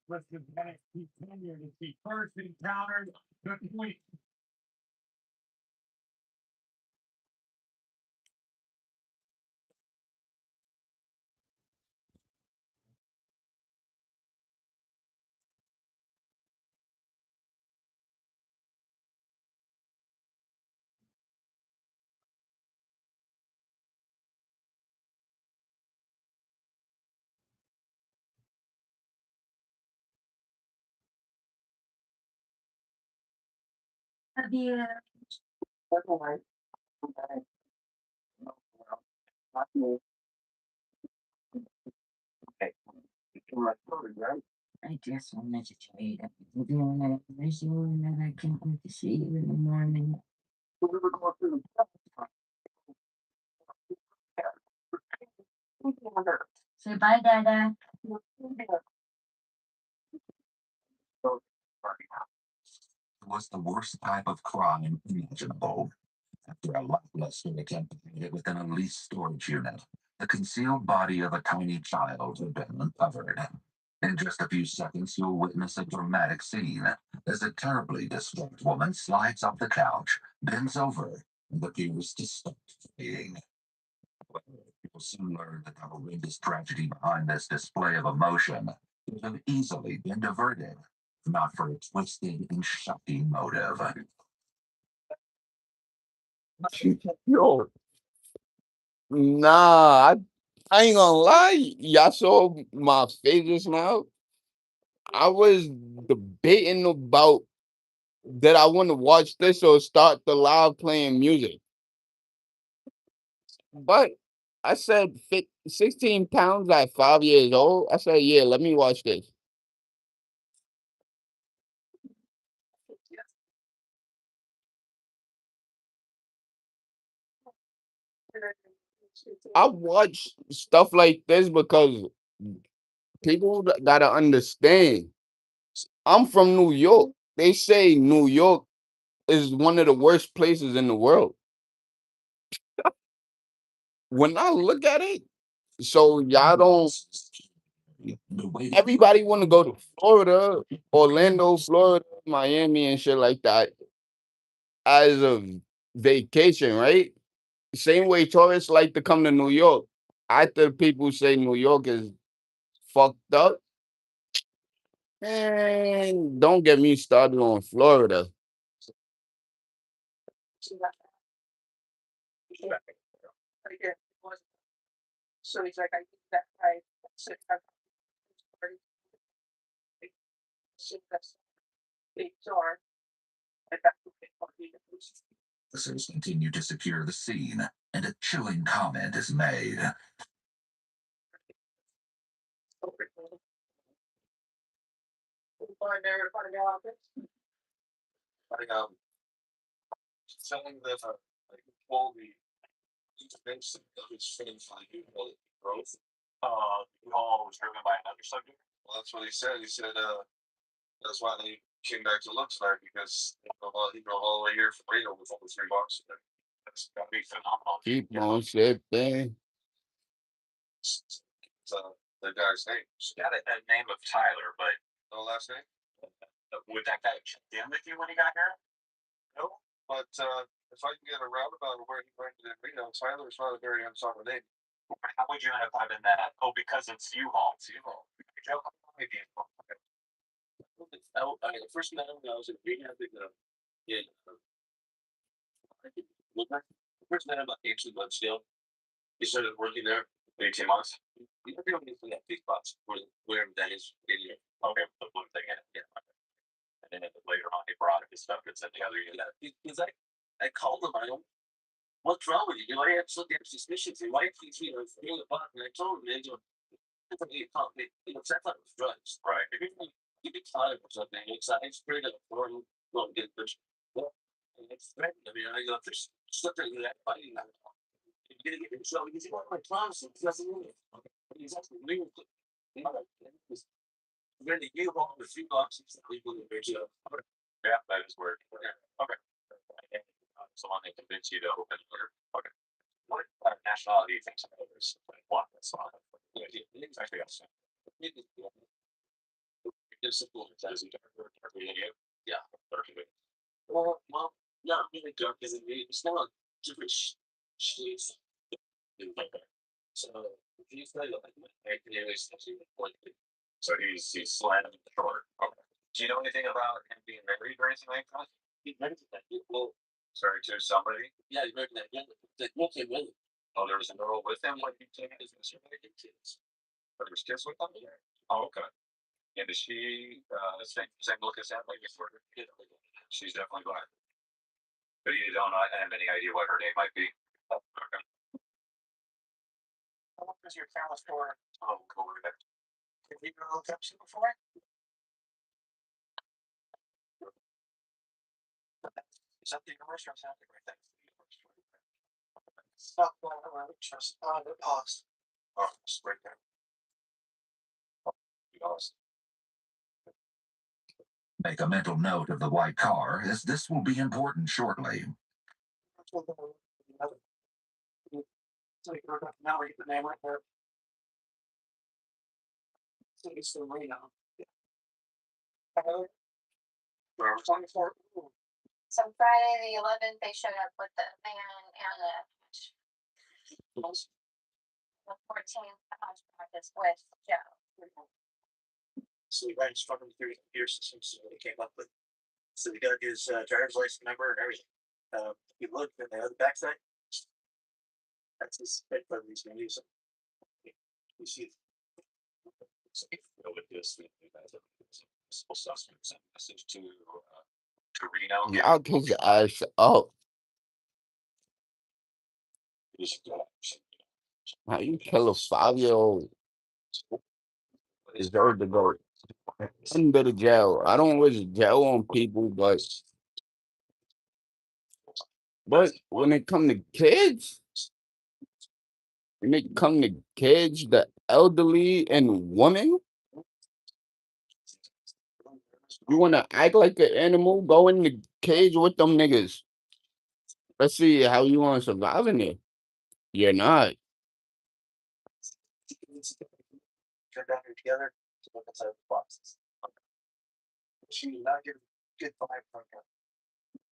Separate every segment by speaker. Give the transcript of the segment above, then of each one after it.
Speaker 1: Let's continue to see first encounter. Good point. I just wanted to tell you that I'm doing it. Wish you and I can't wait to see you in the morning. Say bye, Dada.
Speaker 2: Was the worst type of crime imaginable. After a lackluster attempt to hide it within a leased storage unit, the concealed body of a tiny child had been uncovered. In just a few seconds, you'll witness a dramatic scene as a terribly distraught woman slides off the couch, bends over, and appears to stop fleeing. People soon learned that the horrendous tragedy behind this display of emotion could have easily been diverted, if not for a twisted and shocking motive.
Speaker 3: Yo, nah, I ain't gonna lie. Y'all saw my face just now. I was debating about that I want to watch this or start the live playing music. But I said 16 pounds at 5 years old. I said, yeah, let me watch this. I watch stuff like this because people gotta understand. I'm from New York. They say New York is one of the worst places in the world. When I look at it, so y'all don't. Everybody want to go to Florida, Orlando, Florida, Miami, and shit like that as a vacation, right? Same way tourists like to come to New York. After people say New York is fucked up, and don't get me started on Florida.
Speaker 2: Officers continue to secure the scene, and a chilling comment is made.
Speaker 4: Telling that like all the intervention of his friends like growth. You all was driven by another subject. Well, that's what he said. He said that's why they came back to look tonight because he drove all the way here for Reno with only $3. That's gotta be phenomenal.
Speaker 3: Keep on shifting.
Speaker 4: The guy's name. Got a name of Tyler, but no last name. Would that guy check in with you when he got here? No, but if I can get a roundabout of where he went in Reno, Tyler's not a very uncommon name. How would you end up having that? Oh, because it's U-Haul. It's U-Haul. Maybe. I first met him when I was in rehab in first met him about 18 months ago. He started working there 18 months. You know, only for that big spots where that is in here. Okay, the blue thing in it. Yeah. And then later on, he brought his stuff and said the other year that because I called him. I don't. What's wrong with you? You know, I have something suspicious. Your wife thinks you know feeling the button. And I told him, man, you know, I thought it was drugs. Right. If you tired or something, I sprayed it for him. Well, get the well, and it's threatened. I mean, I got this stuff that you have fighting. You're gonna get in trouble because you want my promises. Doesn't mean it. He's actually real. Really, you hold the few boxes that we will video. Yeah, that is word. Okay. Someone they convince you to open your okay. What nationality do you think some others want this on? actually got some. It's a cool size. Yeah, perfect. Well, not really dark as it's not different shades. So if you feel like I can really so he's slamming the shoulder. Okay. Do you know anything about him being married or anything like that? He married that well, sorry, to somebody? Yeah, he married that young woman. Oh, there was a girl with him when he came in as kids. But there was kids with him? Yeah. Oh, okay. And is she same look as that lady for her? She's definitely black. But you don't have any idea what her name might be. Oh, okay. How long was your camera store? Oh, cool. Have you ever looked up to before? Is that the restaurant sound right there? Stop trust the pause. Oh, just right there.
Speaker 2: Make a mental note of the white car, as this will be important shortly.
Speaker 4: So now we get the name right there. So it's the Reno. Forever 24.
Speaker 5: So Friday the 11th, they showed up with the van and the 14th practice with Joe.
Speaker 4: So he ran struggling through his computer system, so he came up with. So he got his driver's license number and everything. He looked at the other backside. That's his bed for he's gonna use it. You see. So if you know what this suspect sent a message to Reno.
Speaker 3: Y'all kick your ass up. How you kill a 5-year-old? Deserve to go one bit of jail. I don't wish jail on people, but when it come to kids, the elderly and women, you wanna act like an animal? Go in the cage with them niggas. Let's see how you wanna survive in there. You're not.
Speaker 4: Turn down here together to look inside the boxes. She did not get a good vibe from him.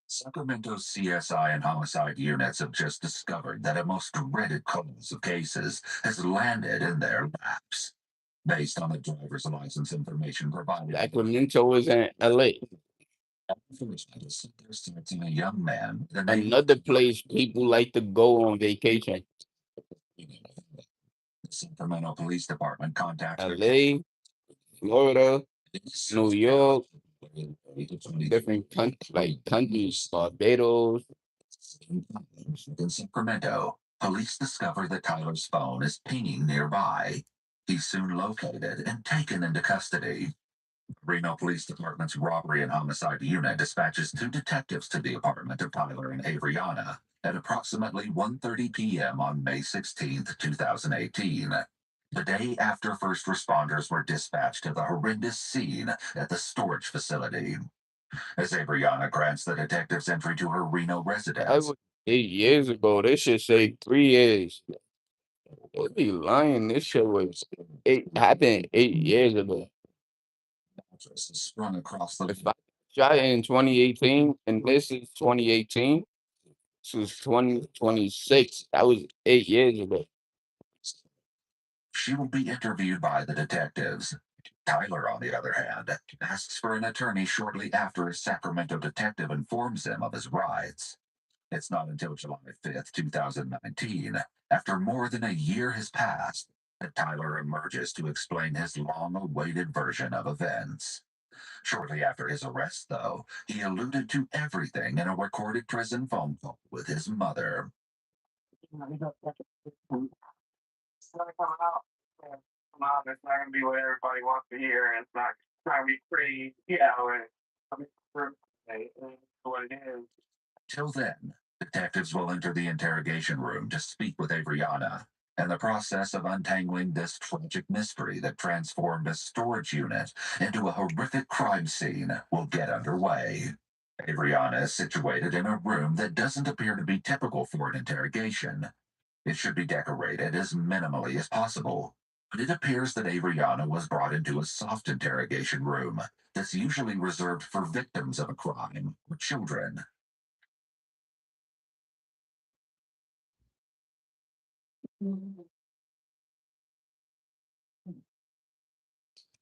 Speaker 2: Sacramento's CSI and homicide units have just discovered that a most dreaded cause of cases has landed in their laps. Based on the driver's license information provided.
Speaker 3: Sacramento was in LA.
Speaker 2: A young man.
Speaker 3: Another place people like to go on vacation.
Speaker 2: The Sacramento Police Department contacted
Speaker 3: LA, Florida, New York, different countries, Barbados.
Speaker 2: In Sacramento, police discover that Tyler's phone is pinging nearby. He's soon located and taken into custody. Reno Police Department's robbery and homicide unit dispatches 2 detectives to the apartment of Tyler and Avriana at approximately 1:30 p.m. on May 16, 2018. The day after first responders were dispatched to the horrendous scene at the storage facility. As Avriana grants the detectives entry to her Reno residence.
Speaker 3: That was 8 years ago. This should say 3 years. They be lying. This shit happened 8 years ago.
Speaker 2: Sprung across the.
Speaker 3: If I shot in 2018 and this is 2018, this is 2026. That was 8 years ago.
Speaker 2: She will be interviewed by the detectives. Tyler, on the other hand, asks for an attorney shortly after a Sacramento detective informs him of his rights. It's not until July 5th, 2019, after more than a year has passed, that Tyler emerges to explain his long-awaited version of events. Shortly after his arrest, though, he alluded to everything in a recorded prison phone call with his mother.
Speaker 4: It's not gonna be what everybody wants to hear, and it's not gonna be pretty, what it is.
Speaker 2: Till then, detectives will enter the interrogation room to speak with Avriana, and the process of untangling this tragic mystery that transformed a storage unit into a horrific crime scene will get underway. Avriana is situated in a room that doesn't appear to be typical for an interrogation. It should be decorated as minimally as possible. But it appears that Avriana was brought into a soft interrogation room that's usually reserved for victims of a crime or children.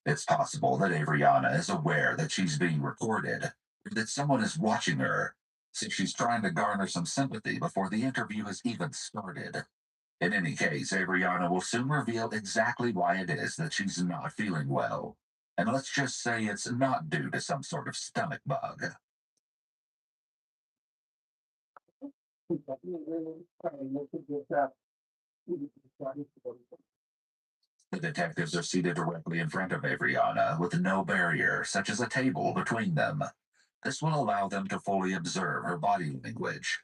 Speaker 2: It's possible that Avriana is aware that she's being recorded, or that someone is watching her, so she's trying to garner some sympathy before the interview has even started. In any case, Avriana will soon reveal exactly why it is that she's not feeling well. And let's just say it's not due to some sort of stomach bug. The detectives are seated directly in front of Avriana, with no barrier, such as a table, between them. This will allow them to fully observe her body language.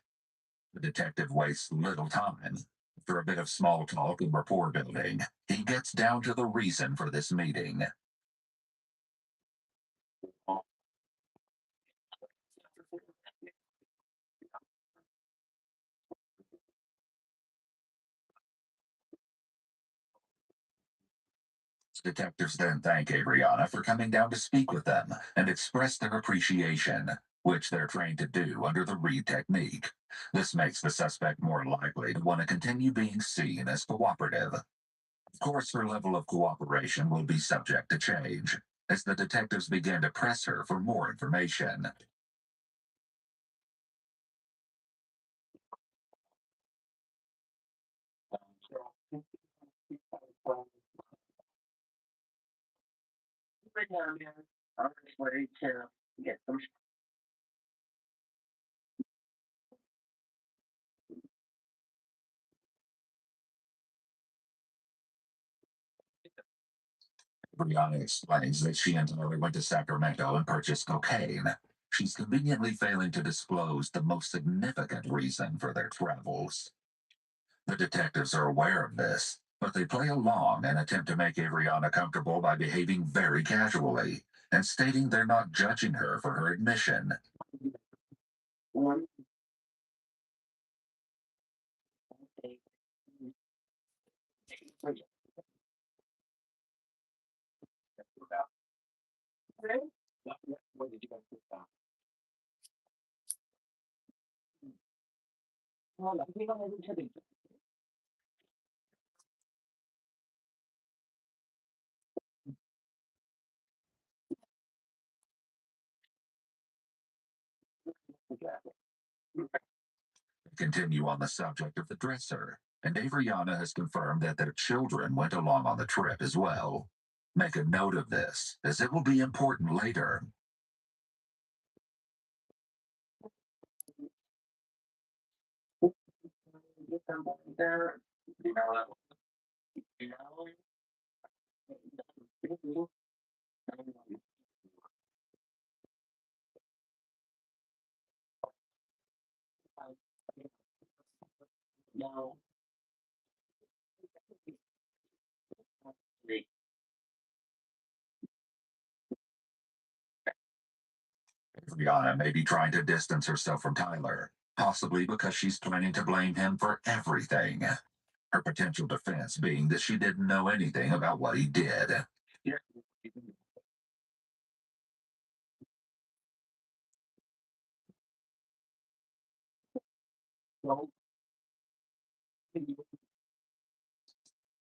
Speaker 2: The detective wastes little time. After a bit of small talk and rapport building, he gets down to the reason for this meeting. Detectives then thank Avriana for coming down to speak with them and express their appreciation, which they're trained to do under the Reed technique. This makes the suspect more likely to want to continue being seen as cooperative. Of course, her level of cooperation will be subject to change as the detectives begin to press her for more information. Brianna explains that she and Tyler went to Sacramento and purchased cocaine. She's conveniently failing to disclose the most significant reason for their travels. The detectives are aware of this, but they play along and attempt to make Avriana comfortable by behaving very casually and stating they're not judging her for her admission. Continue on the subject of the dresser, and Avriana has confirmed that their children went along on the trip as well. Make a note of this, as it will be important later. Rihanna may be trying to distance herself from Tyler, possibly because she's planning to blame him for everything. Her potential defense being that she didn't know anything about what he did.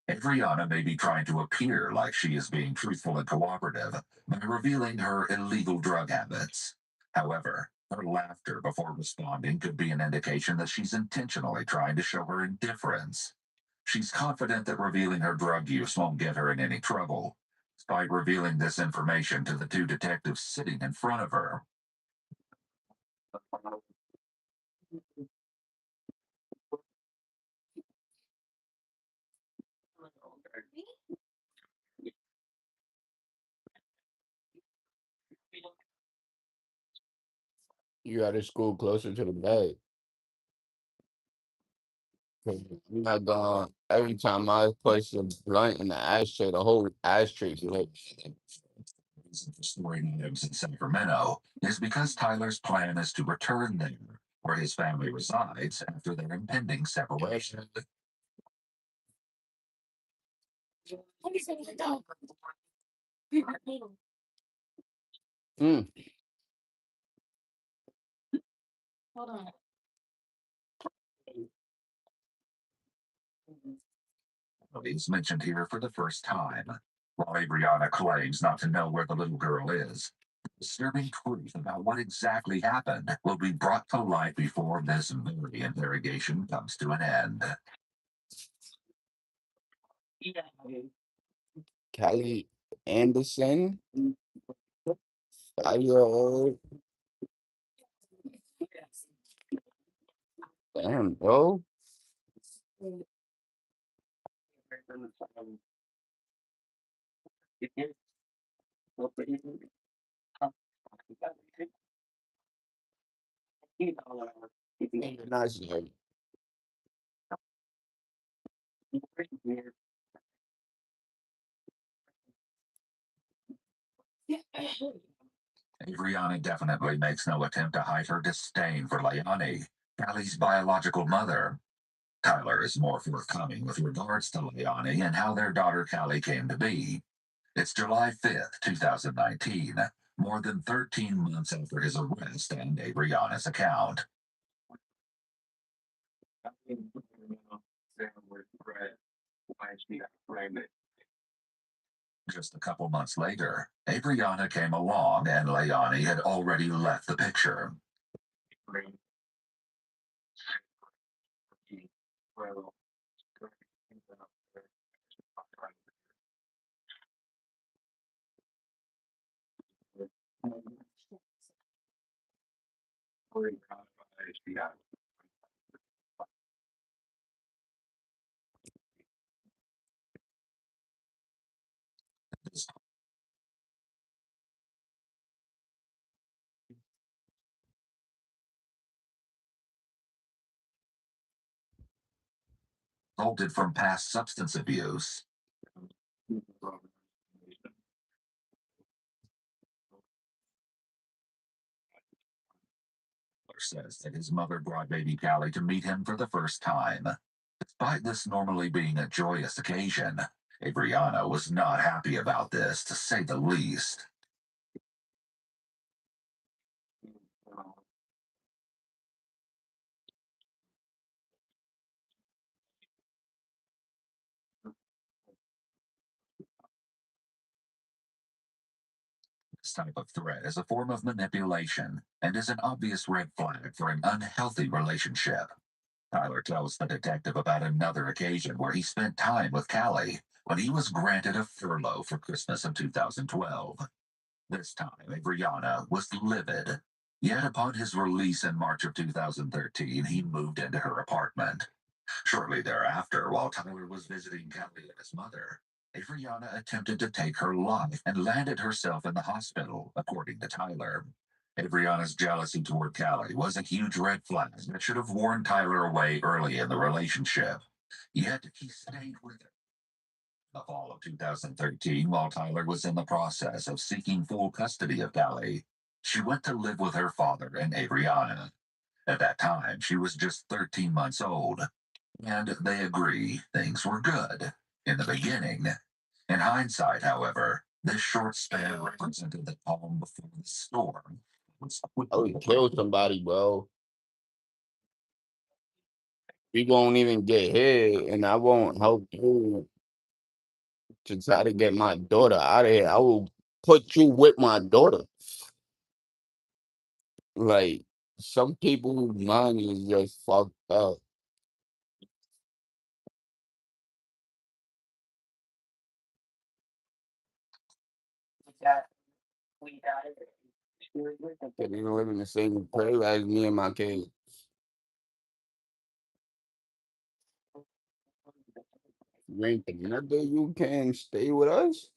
Speaker 2: Adriana may be trying to appear like she is being truthful and cooperative by revealing her illegal drug habits. However, her laughter before responding could be an indication that she's intentionally trying to show her indifference. She's confident that revealing her drug use won't get her in any trouble, despite revealing this information to the two detectives sitting in front of her.
Speaker 3: You got to school closer to the bed. 'Cause I'm not going. Every time I place a blunt in the ashtray, the whole ashtray flips.
Speaker 2: Reason for storing items in Sacramento is because Tyler's plan is to return there, where his family resides, after their impending separation.
Speaker 3: Mm.
Speaker 1: Hold on.
Speaker 2: He's mentioned here for the first time, while Adriana claims not to know where the little girl is. Disturbing truth about what exactly happened will be brought to light before this very interrogation comes to an end.
Speaker 1: Yeah.
Speaker 3: Callie Anderson, 5-year-old. Damn, bro. Nice.
Speaker 2: Adriana definitely makes no attempt to hide her disdain for Leonie, Callie's biological mother. Tyler is more forthcoming with regards to Leonie and how their daughter Callie came to be. It's July 5th, 2019, more than 13 months after his arrest and Adriana's account. Just a couple months later, Adriana came along and Leonie had already left the picture. This resulted from past substance abuse. Says that his mother brought baby Callie to meet him for the first time. Despite this normally being a joyous occasion, Adriana was not happy about this, to say the least. This type of threat is a form of manipulation and is an obvious red flag for an unhealthy relationship. Tyler tells the detective about another occasion where he spent time with Callie when he was granted a furlough for Christmas of 2012. This time, Adriana was livid. Yet upon his release in March of 2013, he moved into her apartment. Shortly thereafter, while Tyler was visiting Callie and his mother, Adriana attempted to take her life and landed herself in the hospital, according to Tyler. Adriana's jealousy toward Callie was a huge red flag that should have warned Tyler away early in the relationship. Yet he stayed with her. The fall of 2013, while Tyler was in the process of seeking full custody of Callie, she went to live with her father and Adriana. At that time, she was just 13 months old, and they agree things were good in the beginning. In hindsight, however, this short span represented the calm before the storm.
Speaker 3: I would kill somebody, bro. We won't even get hit, and I won't help you to try to get my daughter out of here. I will put you with my daughter. Like, some people's mind is just fucked up. They didn't live in the same place as me and my kids. You ain't another, you can stay with us.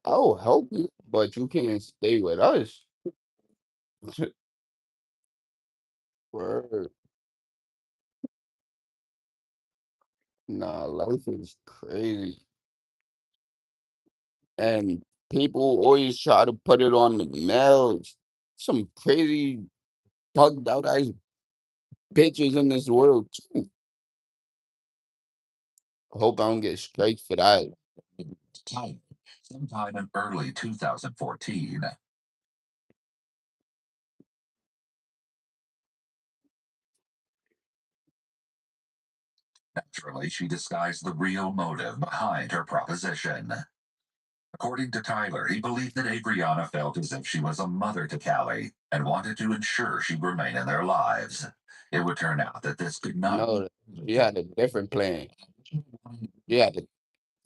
Speaker 3: I'll help you, but you can't stay with us. Word. Nah, life is crazy. And people always try to put it on the males. Some crazy bugged out ass bitches in this world too. Hope I don't get straight for that.
Speaker 2: Tyler sometime in early 2014. Naturally, she disguised the real motive behind her proposition. According to Tyler, he believed that Adriana felt as if she was a mother to Callie and wanted to ensure she'd remain in their lives. It would turn out that this could not
Speaker 3: No, she had a different plan. Yeah,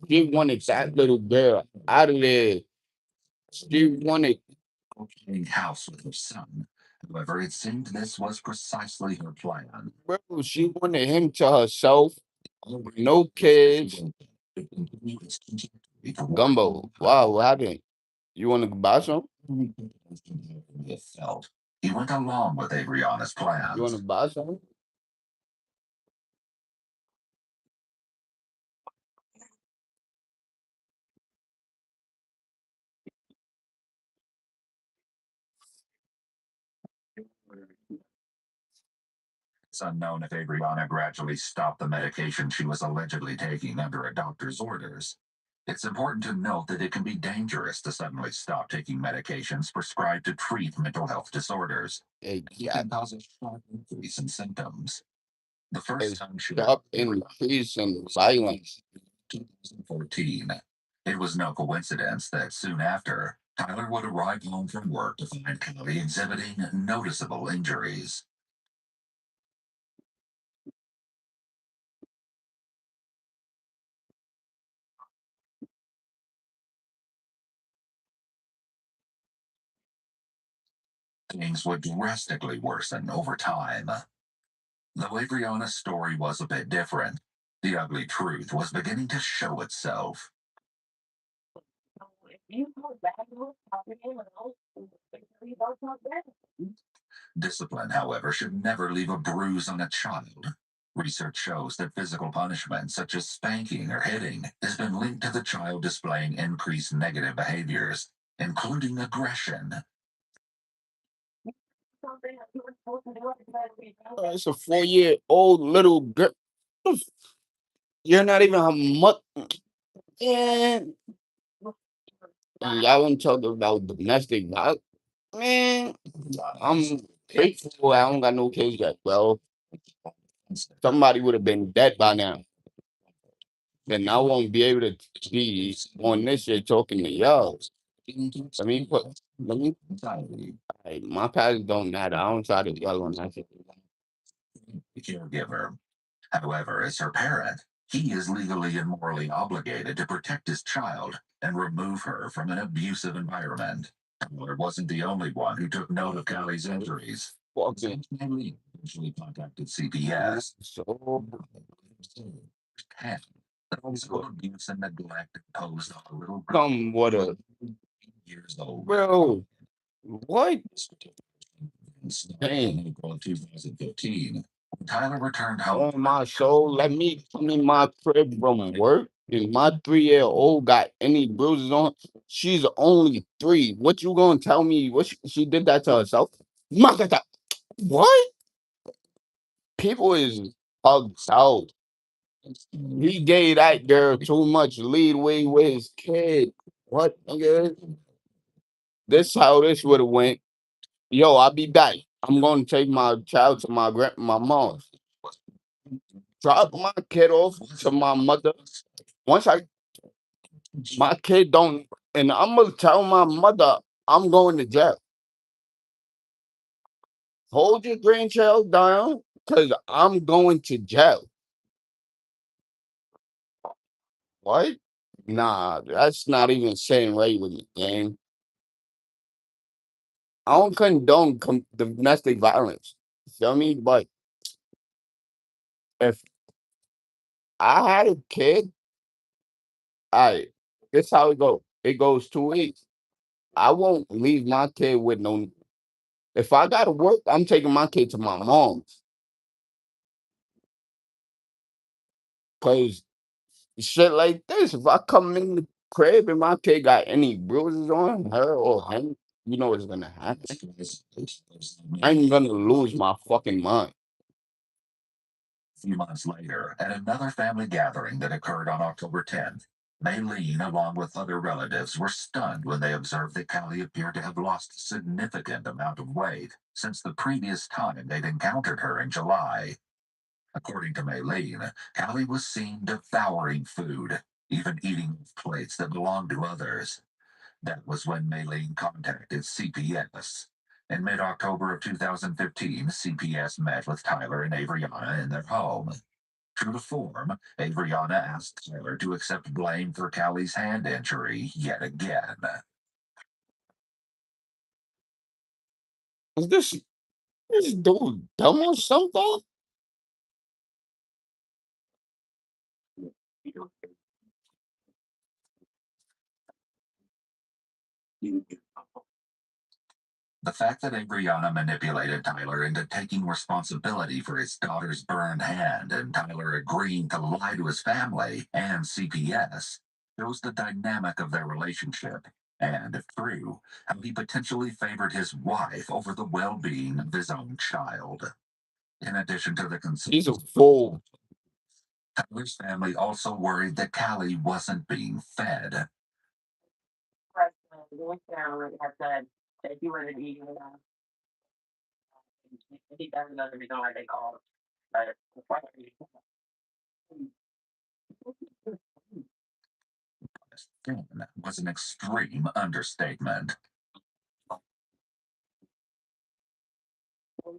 Speaker 3: she wanted that little girl out of there. She wanted,
Speaker 2: be house with her son. However, it seemed this was precisely her plan.
Speaker 3: bro, she wanted him to herself, no kids. Gumbo. Wow, what happened? You want to buy some?
Speaker 2: He went along with Adriana's
Speaker 3: You want to
Speaker 2: plans.
Speaker 3: buy some?
Speaker 2: It's unknown if Adriana gradually stopped the medication she was allegedly taking under a doctor's orders. It's important to note that it can be dangerous to suddenly stop taking medications prescribed to treat mental health disorders. It can cause a sharp increase in symptoms. The first
Speaker 3: It's
Speaker 2: time she
Speaker 3: sharp increase in violence.
Speaker 2: 2014. It was no coincidence that soon after, Tyler would arrive home from work to find Kelly exhibiting noticeable injuries. Things would drastically worsen over time. Though Adriana's story was a bit different, the ugly truth was beginning to show itself. Discipline, however, should never leave a bruise on a child. Research shows that physical punishment, such as spanking or hitting, has been linked to the child displaying increased negative behaviors, including aggression.
Speaker 3: It's a 4-year-old little girl. You're not even her mother. Man. And y'all want to talk about domestic violence? Man, I'm grateful I don't got no kids yet, bro. Somebody would have been dead by now. Then I won't be able to be on this shit talking to y'all. Let me, hey, my past don't matter. I don't try to dwell on that shit.
Speaker 2: Caregiver. However, as her parent, he is legally and morally obligated to protect his child and remove her from an abusive environment. Tyler wasn't the only one who took note of Callie's injuries.
Speaker 3: Fucking
Speaker 2: Family eventually contacted CPS.
Speaker 3: so
Speaker 2: And the physical abuse and neglect imposed on a little girl
Speaker 3: come what a
Speaker 2: years old.
Speaker 3: bro. What?
Speaker 2: In April 2015, when Tyler returned home.
Speaker 3: On my soul, let me come in my crib from work. If my 3-year-old got any bruises on, she's only 3. What you gonna tell me? What she did that to herself? Makata. What? People is hugged out. He gave that girl too much leadway with his kid. What? Okay. This how this would have went. Yo, I'll be back. I'm gonna take my child to my mom's. Drop my kid off to my mother. Once my kid don't, and I'm gonna tell my mother I'm going to jail. Hold your grandchild down, cause I'm going to jail. What? Nah, that's not even saying right with me, gang. I don't condone domestic violence. You feel me? But if I had a kid, I this how it goes. It goes 2 ways. I won't leave my kid with no. If I gotta work, I'm taking my kid to my mom's. Cause shit like this, if I come in the crib and my kid got any bruises on her or him, you know what's gonna happen. I'm gonna lose my fucking mind.
Speaker 2: A few months later, at another family gathering that occurred on October 10th, Maylene, along with other relatives, were stunned when they observed that Callie appeared to have lost a significant amount of weight since the previous time they'd encountered her in July. According to Maylene, Callie was seen devouring food, even eating plates that belonged to others. That was when Maylene contacted CPS. In mid October of 2015, CPS met with Tyler and Avriana in their home. True to form, Avriana asked Tyler to accept blame for Callie's hand injury yet again.
Speaker 3: Is this dude dumb or something?
Speaker 2: The fact that Avriana manipulated Tyler into taking responsibility for his daughter's burned hand and Tyler agreeing to lie to his family and CPS shows the dynamic of their relationship and, if true, how he potentially favored his wife over the well being of his own child. In addition to the
Speaker 3: He's a
Speaker 2: concerns,
Speaker 3: fool.
Speaker 2: Tyler's family also worried that Callie wasn't being fed.
Speaker 1: If you were to eat it, I think that's another reason why they call it.
Speaker 2: That was an extreme understatement.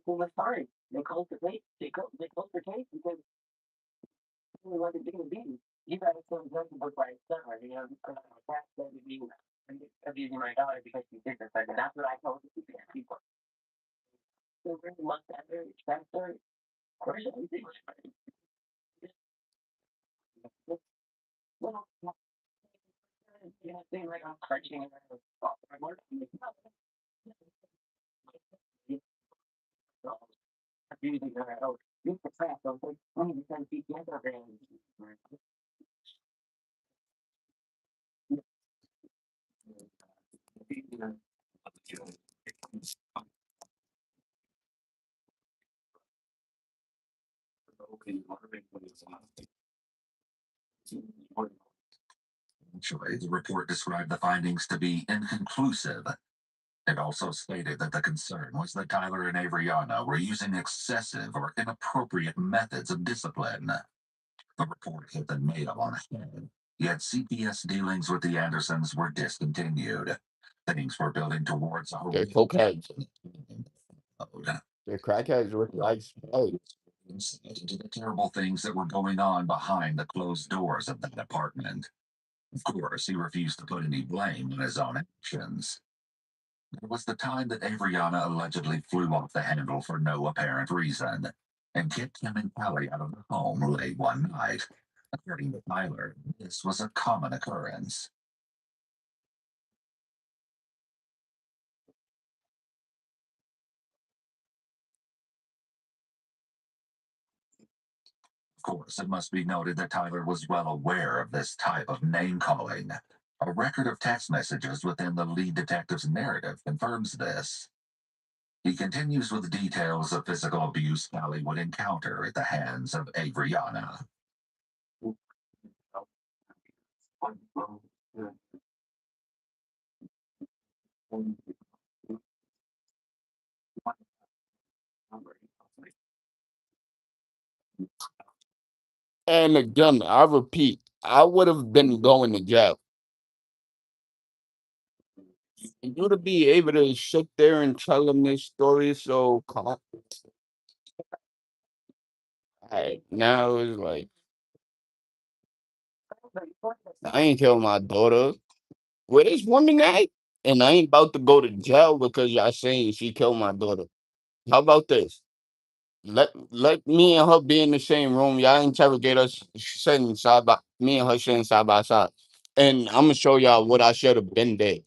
Speaker 1: Was fine. They closed the case. They closed the case because they wasn't being beaten. You guys still doesn't look like summer, you know, because that's going to be abusing my daughter because she did this. And that's what I told the people. So really looked at her, respect her. Of course, everything was fine. Well, you know, things like I'm crunching and I'm working. Abusing her. Oh, you the crap. So 20% CPS are very.
Speaker 2: Actually, the report described the findings to be inconclusive. It also stated that the concern was that Tyler and Avriana were using excessive or inappropriate methods of discipline. The report hit the nail on the head, yet CPS dealings with the Andersons were discontinued. Things were building towards a
Speaker 3: They're
Speaker 2: horrific
Speaker 3: cokeheads.
Speaker 2: mode.
Speaker 3: They're crackheads with like
Speaker 2: Insight into the terrible things that were going on behind the closed doors of that apartment. Of course, he refused to put any blame on his own actions. It was the time that Avriana allegedly flew off the handle for no apparent reason and kicked him and Kelly out of the home late one night. According to Tyler, this was a common occurrence. Of course, it must be noted that Tyler was well aware of this type of name calling. A record of text messages within the lead detective's narrative confirms this. He continues with details of physical abuse Kelly would encounter at the hands of Avriana.
Speaker 3: and again, I repeat, I would have been going to jail. You to be able to sit there and tell them this story so calm. Now it's like I ain't kill my daughter. Where this woman at? And I ain't about to go to jail because y'all saying she killed my daughter. How about this? Let me and her be in the same room. Y'all interrogate us sitting side by me and her sitting side by side. And I'm gonna show y'all what I should have been there.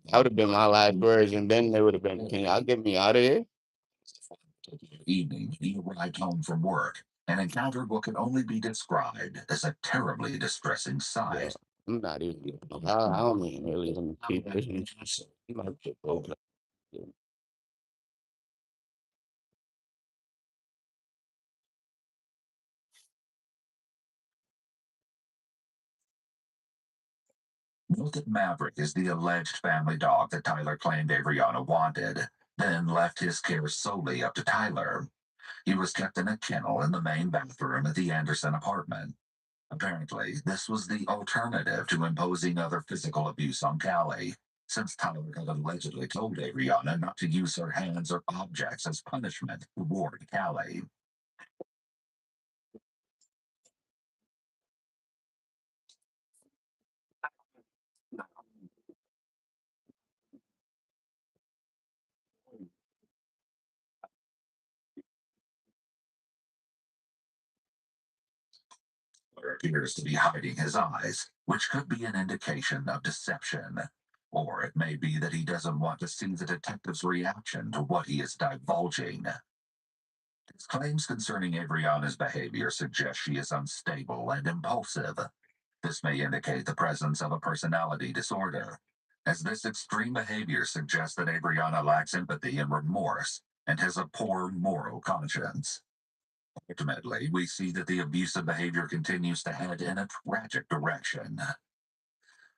Speaker 3: That would have been my last words, and then they would have been, can y'all get me out of here?
Speaker 2: Evening, he arrived home from work and encountered what could only be described as a terribly distressing
Speaker 3: Yeah,
Speaker 2: sight.
Speaker 3: I'm not even. I don't even really want to keep this. I'm about to go back.
Speaker 2: Note that Maverick is the alleged family dog that Tyler claimed Adriana wanted, then left his care solely up to Tyler. He was kept in a kennel in the main bathroom at the Anderson apartment. Apparently, this was the alternative to imposing other physical abuse on Callie, since Tyler had allegedly told Adriana not to use her hands or objects as punishment toward Callie. Appears to be hiding his eyes, which could be an indication of deception. Or it may be that he doesn't want to see the detective's reaction to what he is divulging. His claims concerning Adriana's behavior suggest she is unstable and impulsive. This may indicate the presence of a personality disorder, as this extreme behavior suggests that Adriana lacks empathy and remorse and has a poor moral conscience. Ultimately, we see that the abusive behavior continues to head in a tragic direction.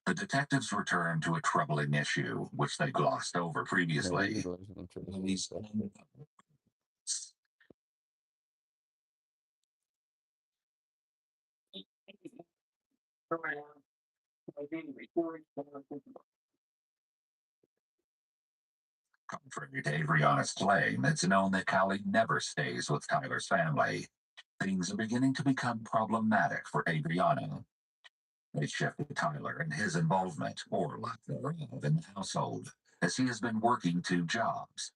Speaker 2: The detectives return to a troubling issue, which they glossed over previously. Police Contrary to Adriana's claim, it's known that Callie never stays with Tyler's family. Things are beginning to become problematic for Adriana. They shift to Tyler and his involvement, or lack thereof, in the household, as he has been working 2 jobs.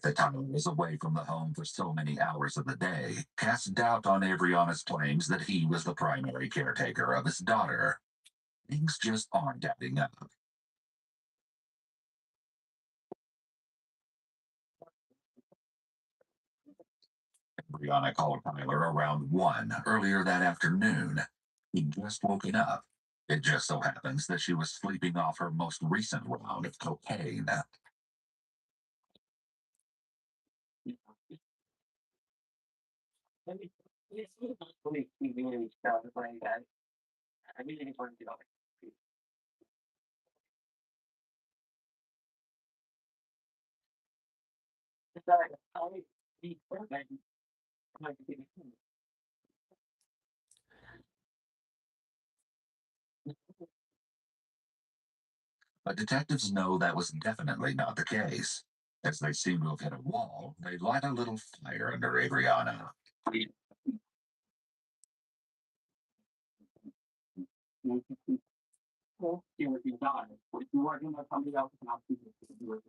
Speaker 2: That Tyler was away from the home for so many hours of the day casts doubt on Adriana's claims that he was the primary caretaker of his daughter. Things just aren't adding up. Brianna called Tyler around 1 earlier that afternoon. He'd just woken up. It just so happens that she was sleeping off her most recent round of cocaine.
Speaker 1: I really didn't want to do it. It's like, I be perfect. Like,
Speaker 2: But detectives know that was definitely not the case. As they seem to have hit a wall, they light a little fire under Adriana.
Speaker 1: you would be done. If you work in somebody else's house, you would do it.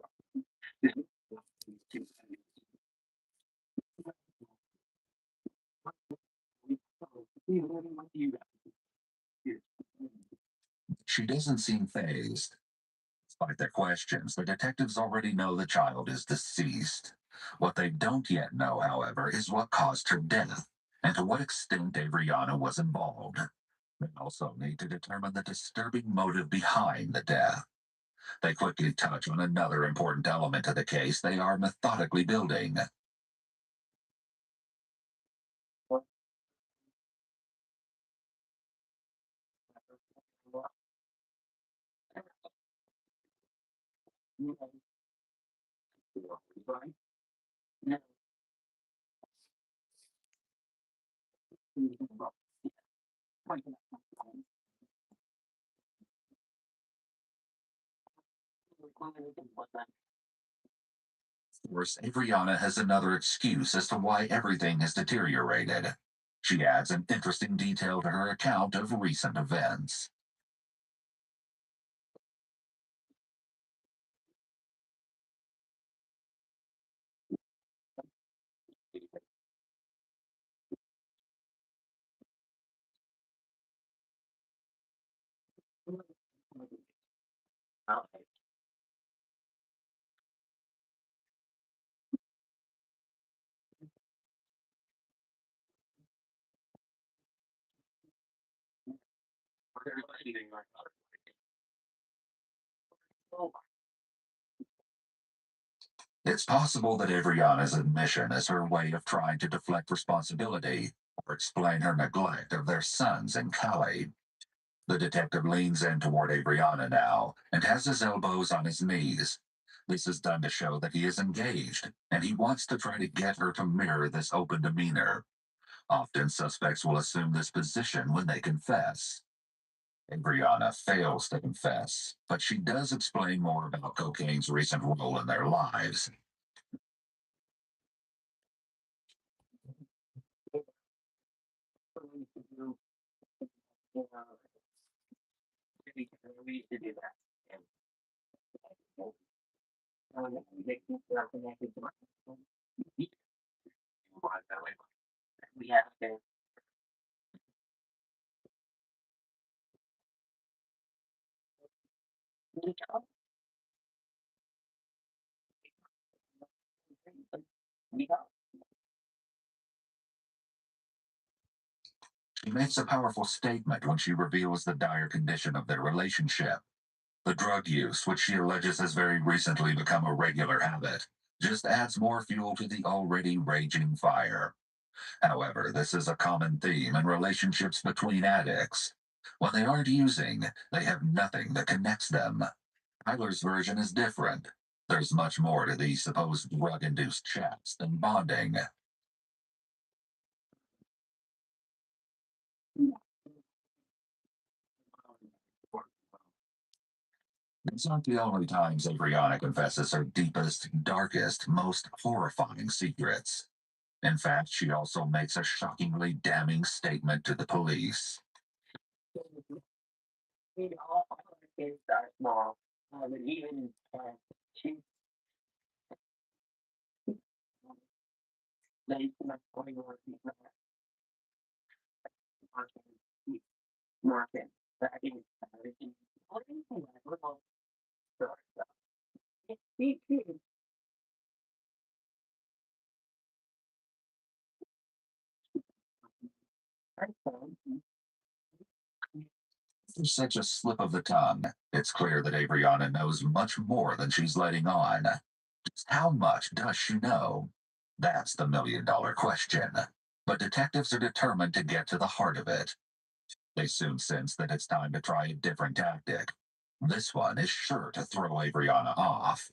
Speaker 1: Living with you.
Speaker 2: She doesn't seem phased. Despite their questions, the detectives already know the child is deceased. What they don't yet know, however, is what caused her death and to what extent Adriana was involved. They also need to determine the disturbing motive behind the death. They quickly touch on another important element of the case they are methodically building. Of course, Adriana has another excuse as to why everything has deteriorated. She adds an interesting detail to her account of recent events. It's possible that Adriana's admission is her way of trying to deflect responsibility or explain her neglect of their sons in Cali. The detective leans in toward Adriana now and has his elbows on his knees. This is done to show that he is engaged, and he wants to try to get her to mirror this open demeanor. Often suspects will assume this position when they confess. Adriana fails to confess, but she does explain more about cocaine's recent role in their lives.
Speaker 1: We used to do, you know, we used to do that. And they keep their connected to my we have to we go. We go.
Speaker 2: She makes a powerful statement when she reveals the dire condition of their relationship. The drug use, which she alleges has very recently become a regular habit, just adds more fuel to the already raging fire. However, this is a common theme in relationships between addicts. When they aren't using, they have nothing that connects them. Tyler's version is different. There's much more to these supposed drug induced chats than bonding. These aren't the only times Adriana confesses her deepest, darkest, most horrifying secrets. In fact, she also makes a shockingly damning statement to the police.
Speaker 1: All our kids are small. But even she they not going to be market. But I think what do you think? We're all sorry. He
Speaker 2: For such a slip of the tongue, it's clear that Adriana knows much more than she's letting on. Just how much does she know? That's the $1 million question. But detectives are determined to get to the heart of it. They soon sense that it's time to try a different tactic. This one is sure to throw Adriana off.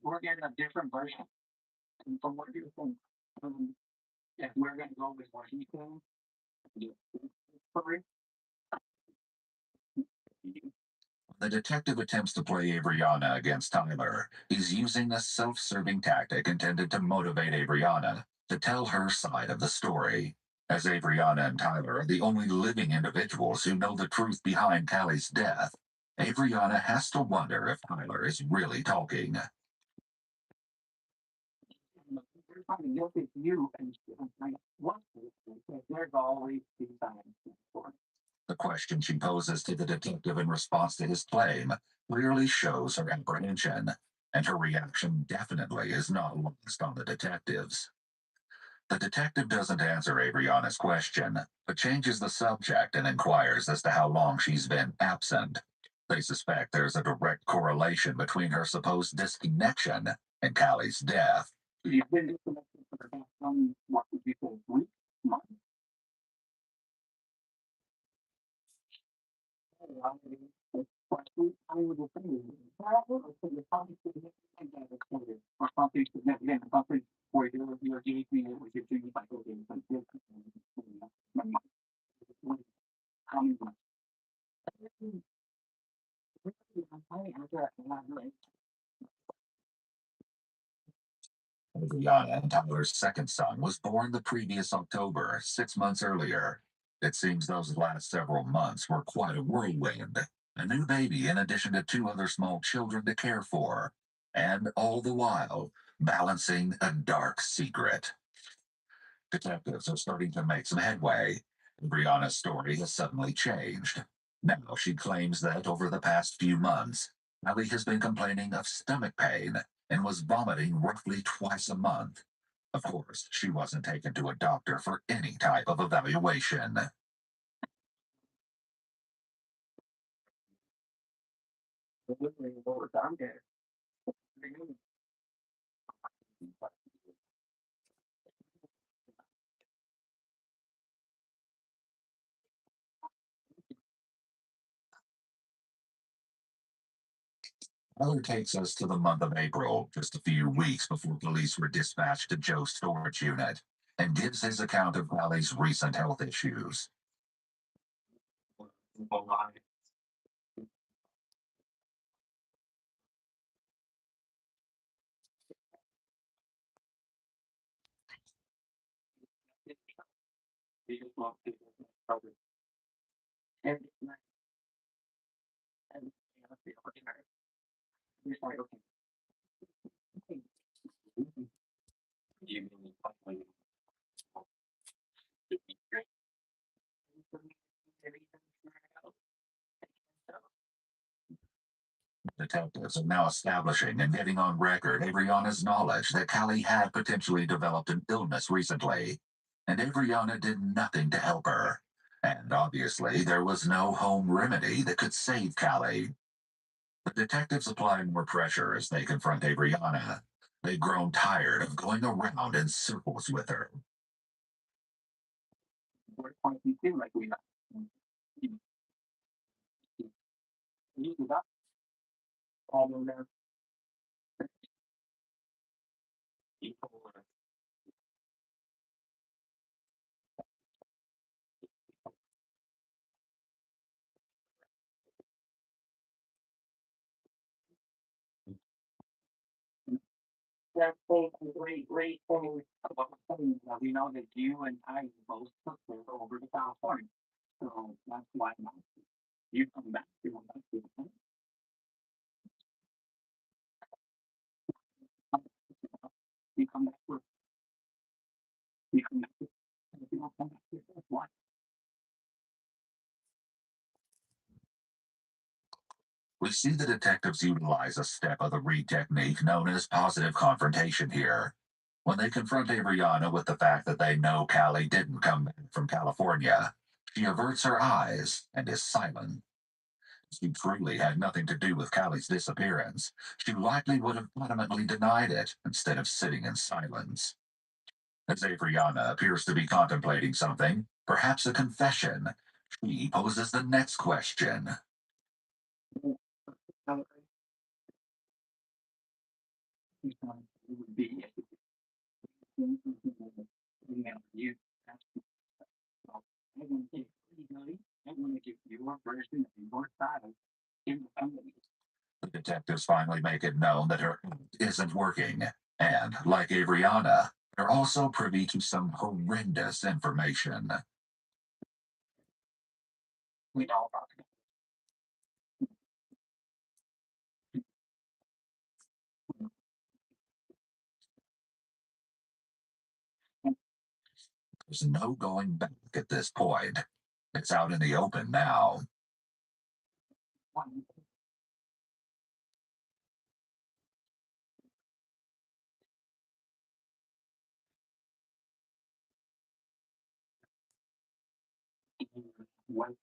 Speaker 1: we're getting a different version. And from what you're saying, if we're going to go with what he's saying,
Speaker 2: The detective attempts to play Adriana against Tyler. He's using a self serving tactic intended to motivate Adriana to tell her side of the story. As Adriana and Tyler are the only living individuals who know the truth behind Callie's death, Adriana has to wonder if Tyler is really talking.
Speaker 1: we're trying to look at you and like, what's this? Because there's always two sides for it.
Speaker 2: The question she poses to the detective in response to his claim clearly shows her apprehension, and her reaction definitely is not lost on the detectives. The detective doesn't answer Adriana's question, but changes the subject and inquires as to how long she's been absent. They suspect there's a direct correlation between her supposed disconnection and Callie's death.
Speaker 1: You've been disconnected for about what would you say, week, month? Question, I would say, you're probably significant that recorded, or something significant, something where you're engaging it with your junior cycle games, like this. How many months?
Speaker 2: Adriana and Tyler's second son was born the previous October, 6 months earlier. It seems those last several months were quite a whirlwind. A new baby, in addition to two other small children to care for, and all the while balancing a dark secret. Detectives are starting to make some headway. Brianna's story has suddenly changed. Now she claims that over the past few months, Ellie has been complaining of stomach pain and was vomiting roughly twice a month. Of course, she wasn't taken to a doctor for any type of evaluation.
Speaker 1: Literally, what was down there.
Speaker 2: Another takes us to the month of April, just a few weeks before police were dispatched to Joe's storage unit, and gives his account of Valley's recent health issues.
Speaker 1: He just lost his brother. And night. And the ordinary. He's like, okay. You mean like
Speaker 2: Detectives are now establishing and getting on record Adriana's knowledge that Callie had potentially developed an illness recently, and Adriana did nothing to help her. And obviously, there was no home remedy that could save Callie. The detectives apply more pressure as they confront Adriana. They've grown tired of going around in circles with her.
Speaker 1: we're pointing to like we know. You do that. All of them. People that's a great thing about the thing. We know that you and I both took her over to California. So that's why now you come back to us. You come back with you come back with if you don't come back with us, why?
Speaker 2: We see the detectives utilize a step of the Reed technique known as positive confrontation here. When they confront Adriana with the fact that they know Callie didn't come back from California, she averts her eyes and is silent. She truly had nothing to do with Callie's disappearance. She likely would have adamantly denied it instead of sitting in silence. As Adriana appears to be contemplating something, perhaps a confession, she poses the next question.
Speaker 1: It would be you. I want to take I want to give your version of your side in the family.
Speaker 2: The detectives finally make it known that her act isn't working, and, like Adriana, they're also privy to some horrendous information.
Speaker 1: We all talk about
Speaker 2: There's no going back at this point. It's out in the open now.
Speaker 1: one. One.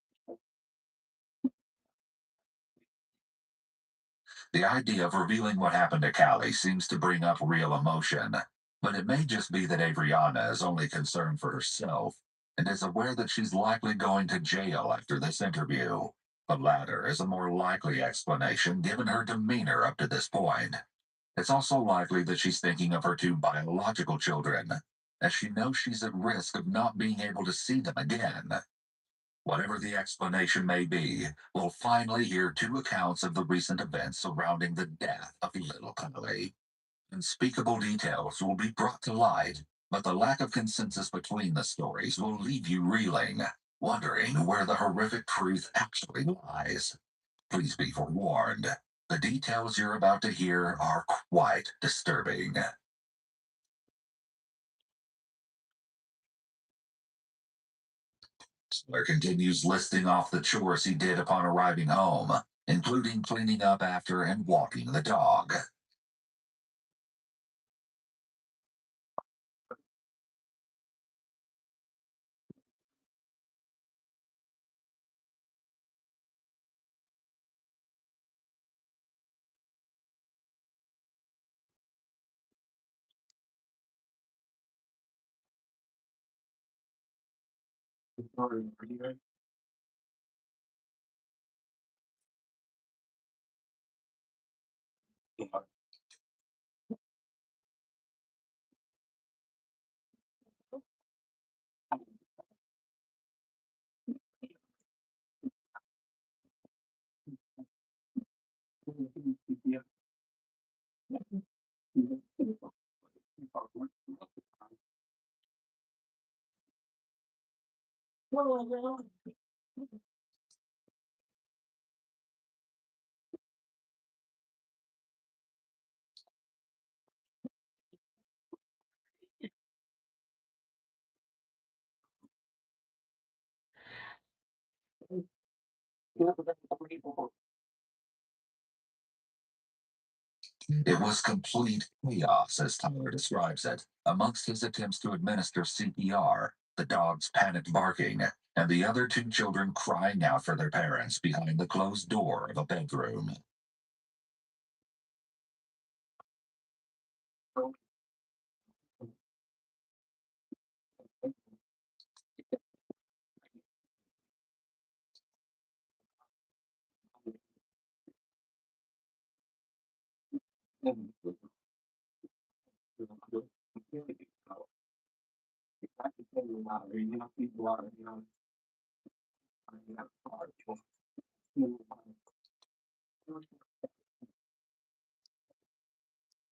Speaker 2: The idea of revealing what happened to Callie seems to bring up real emotion, but it may just be that Adriana is only concerned for herself and is aware that she's likely going to jail after this interview. The latter is a more likely explanation given her demeanor up to this point. It's also likely that she's thinking of her two biological children, as she knows she's at risk of not being able to see them again. Whatever the explanation may be, we'll finally hear two accounts of the recent events surrounding the death of little Kylie. Unspeakable details will be brought to light, but the lack of consensus between the stories will leave you reeling, wondering where the horrific truth actually lies. Please be forewarned. The details you're about to hear are quite disturbing. Slayer continues listing off the chores he did upon arriving home, including cleaning up after and walking the dog. It was complete chaos, as Tyler describes it. Amongst his attempts to administer CPR, the dogs panicked barking, and the other two children crying out for their parents behind the closed door of a bedroom.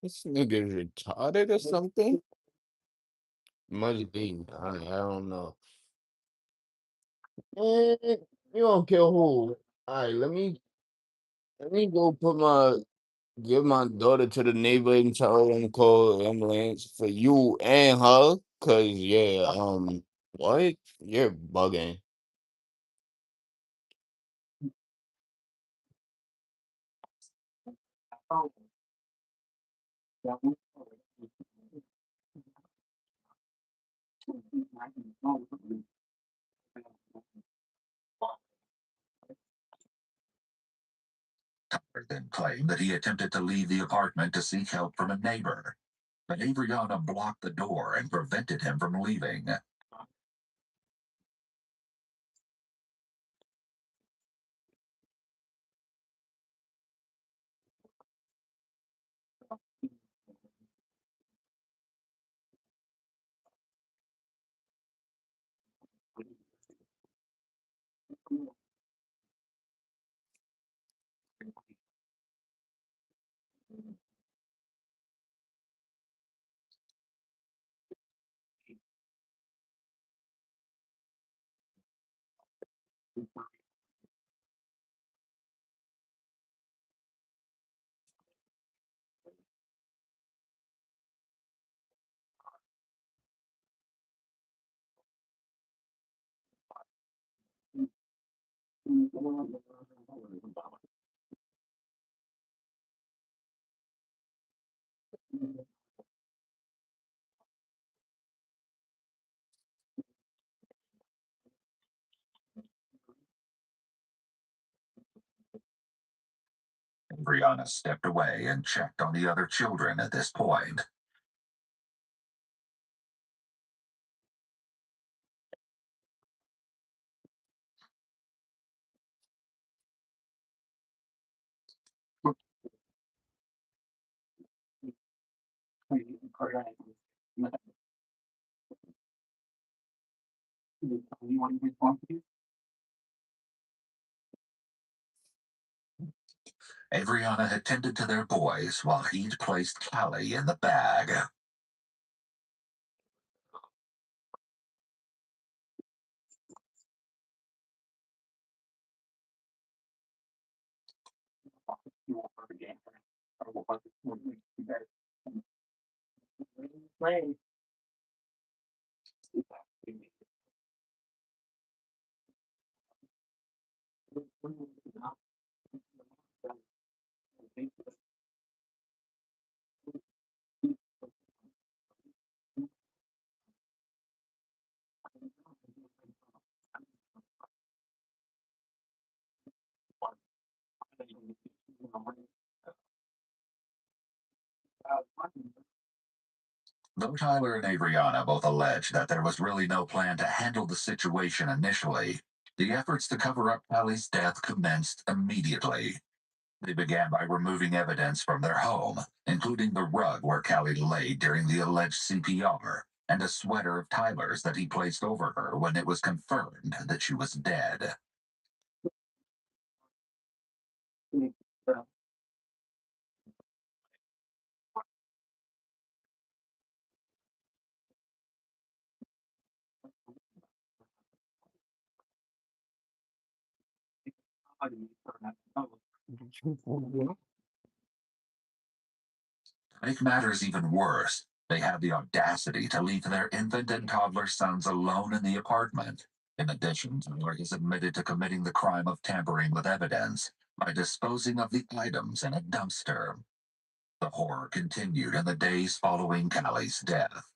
Speaker 3: This nigga is retarded or something? Must be. I don't know. Eh, you don't care who. Alright, let me go give my daughter to the neighbor and tell them to call ambulance for you and her. Cause yeah, what? You're bugging.
Speaker 2: Tyler then claimed that he attempted to leave the apartment to seek help from a neighbor, but Adriana blocked the door and prevented him from leaving. Brianna stepped away and checked on the other children at this point. Adriana had tended to their boys while he'd placed Callie in the bag. Though Tyler and Adriana both alleged that there was really no plan to handle the situation initially, the efforts to cover up Callie's death commenced immediately. They began by removing evidence from their home, including the rug where Callie lay during the alleged CPR and a sweater of Tyler's that he placed over her when it was confirmed that she was dead. To make matters even worse, they had the audacity to leave their infant and toddler sons alone in the apartment. In addition, Tyler has admitted to committing the crime of tampering with evidence by disposing of the items in a dumpster. The horror continued in the days following Callie's death.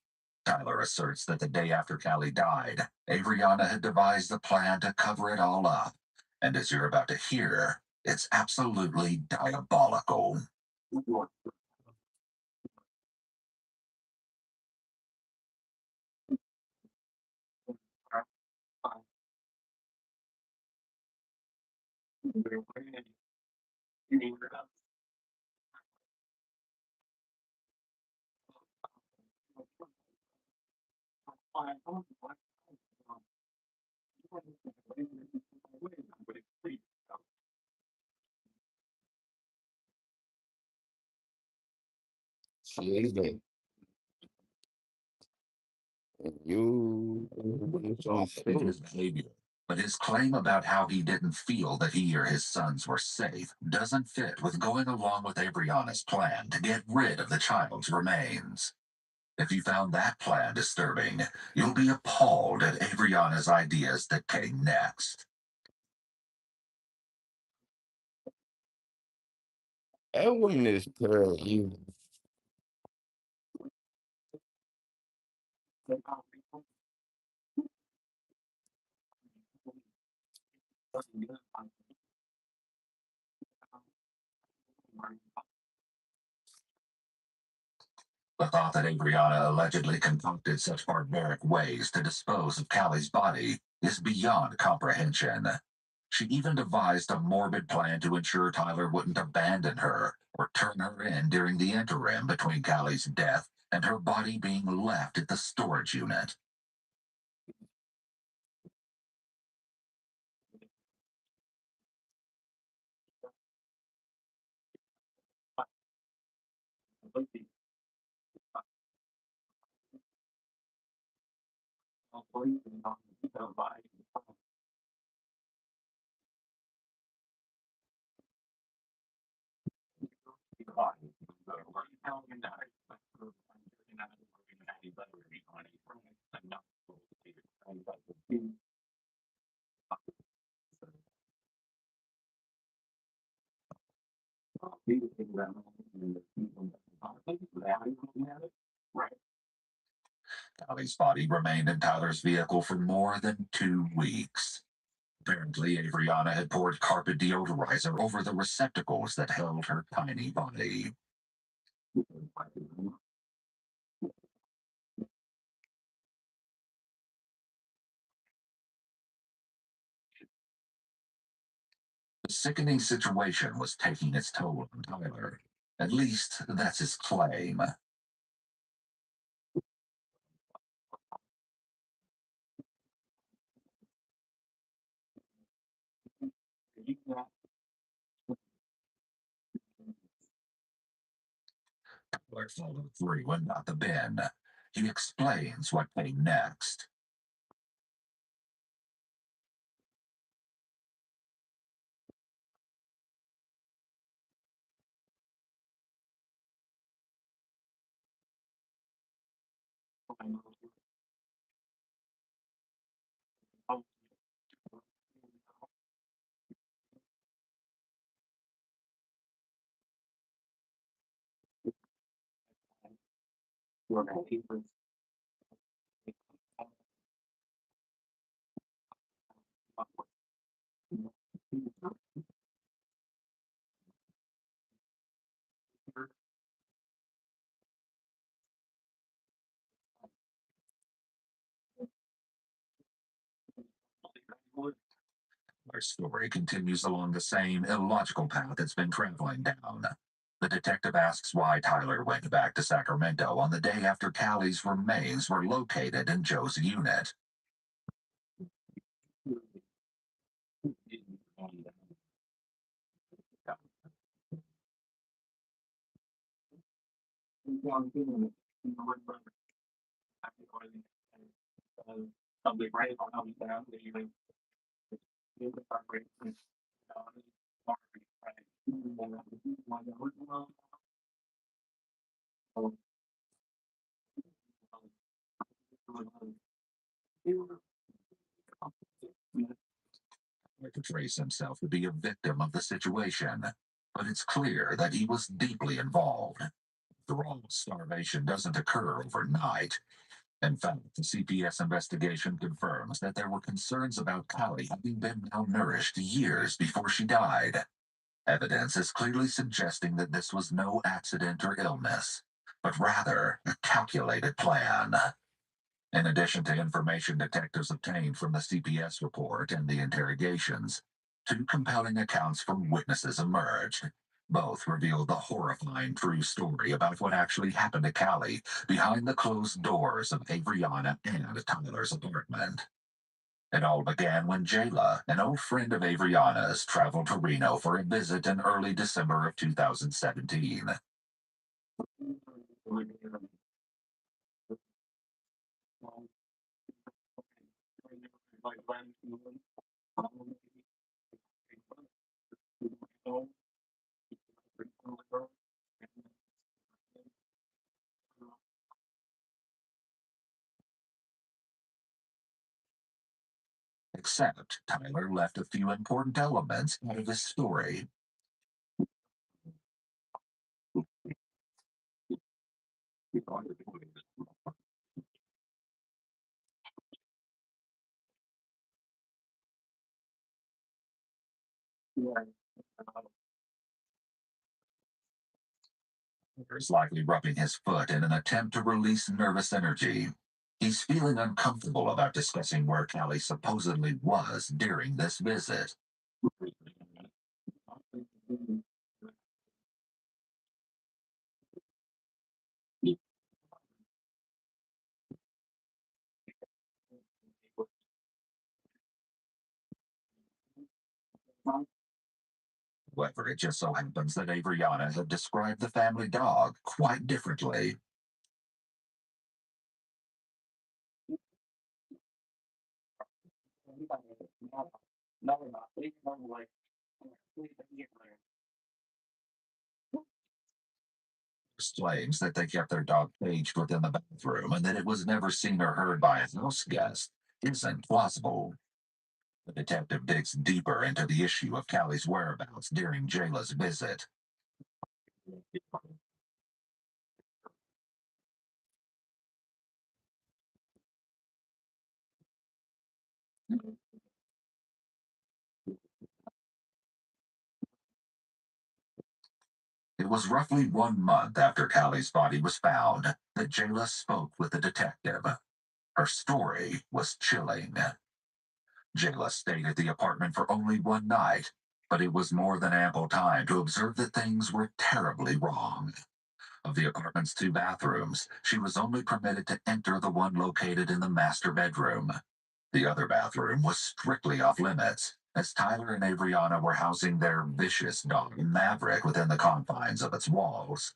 Speaker 2: Tyler asserts that the day after Callie died, Adriana had devised a plan to cover it all up. And as you're about to hear, it's absolutely diabolical.
Speaker 3: She is dead. You
Speaker 2: In his behavior, but his claim about how he didn't feel that he or his sons were safe doesn't fit with going along with Adriana's plan to get rid of the child's remains. If you found that plan disturbing, you'll be appalled at Adriana's ideas that came next.
Speaker 3: Edwin is pure evil.
Speaker 2: The thought that Adriana allegedly concocted such barbaric ways to dispose of Callie's body is beyond comprehension. She even devised a morbid plan to ensure Tyler wouldn't abandon her or turn her in during the interim between Callie's death and her body being left at the storage unit. Callie's body remained in Tyler's vehicle for more than 2 weeks. Apparently, Adriana had poured carpet deodorizer over the receptacles that held her tiny body. The sickening situation was taking its toll on Tyler. At least, that's his claim. Tyler followed through and got the bin. He explains what came next. Our story continues along the same illogical path it's been traveling down. The detective asks why Tyler went back to Sacramento on the day after Callie's remains were located in Joe's unit. He portrays himself to be a victim of the situation, but it's clear that he was deeply involved. After all, starvation doesn't occur overnight. In fact, the CPS investigation confirms that there were concerns about Callie having been malnourished years before she died. Evidence is clearly suggesting that this was no accident or illness, but rather a calculated plan. In addition to information detectives obtained from the CPS report and the interrogations, two compelling accounts from witnesses emerged. Both revealed the horrifying true story about what actually happened to Callie behind the closed doors of Avriana and Tyler's apartment. It all began when Jayla, an old friend of Avriana's, traveled to Reno for a visit in early December of 2017. Except Tyler left a few important elements out of his story. Is likely rubbing his foot in an attempt to release nervous energy. He's feeling uncomfortable about discussing where Callie supposedly was during this visit. However, it just so happens that Avriana had described the family dog quite differently. Claims that they kept their dog caged within the bathroom and that it was never seen or heard by a house guest isn't plausible. The detective digs deeper into the issue of Callie's whereabouts during Jayla's visit. It was roughly 1 month after Callie's body was found that Jayla spoke with the detective. Her story was chilling. Jayla stayed at the apartment for only one night, but it was more than ample time to observe that things were terribly wrong. Of the apartment's two bathrooms, she was only permitted to enter the one located in the master bedroom. The other bathroom was strictly off limits, as Tyler and Avriana were housing their vicious dog Maverick within the confines of its walls.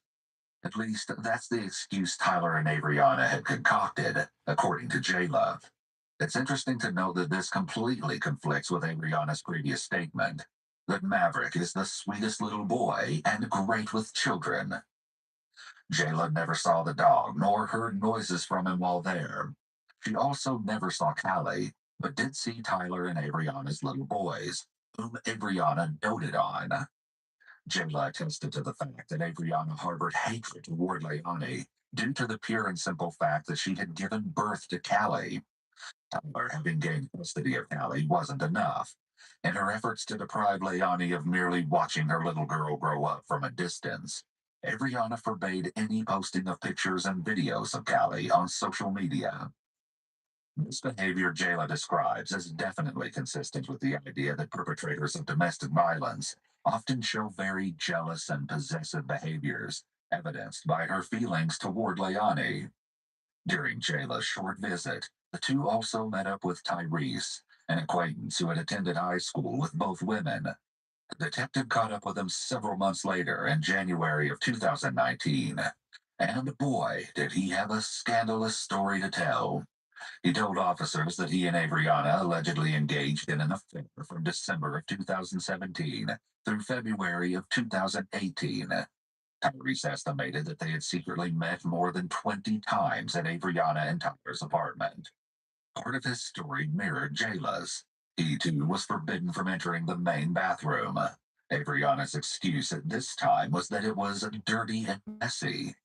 Speaker 2: At least, that's the excuse Tyler and Avriana had concocted, according to Jayla. It's interesting to note that this completely conflicts with Avriana's previous statement that Maverick is the sweetest little boy and great with children. Jayla never saw the dog nor heard noises from him while there. She also never saw Callie, but did see Tyler and Avriana's little boys, whom Avriana doted on. Jayla attested to the fact that Avriana harbored hatred toward Leone due to the pure and simple fact that she had given birth to Callie. Tyler, having gained custody of Callie, wasn't enough. In her efforts to deprive Leone of merely watching her little girl grow up from a distance, Avriana forbade any posting of pictures and videos of Callie on social media. This behavior Jayla describes is definitely consistent with the idea that perpetrators of domestic violence often show very jealous and possessive behaviors, evidenced by her feelings toward Leonie. During Jayla's short visit, the two also met up with Tyrese, an acquaintance who had attended high school with both women. The detective caught up with him several months later in January of 2019. And boy, did he have a scandalous story to tell. He told officers that he and Adriana allegedly engaged in an affair from December of 2017 through February of 2018. Tyrese estimated that they had secretly met more than 20 times at Adriana and Tyler's apartment. Part of his story mirrored Jayla's. He, too, was forbidden from entering the main bathroom. Adriana's excuse at this time was that it was dirty and messy.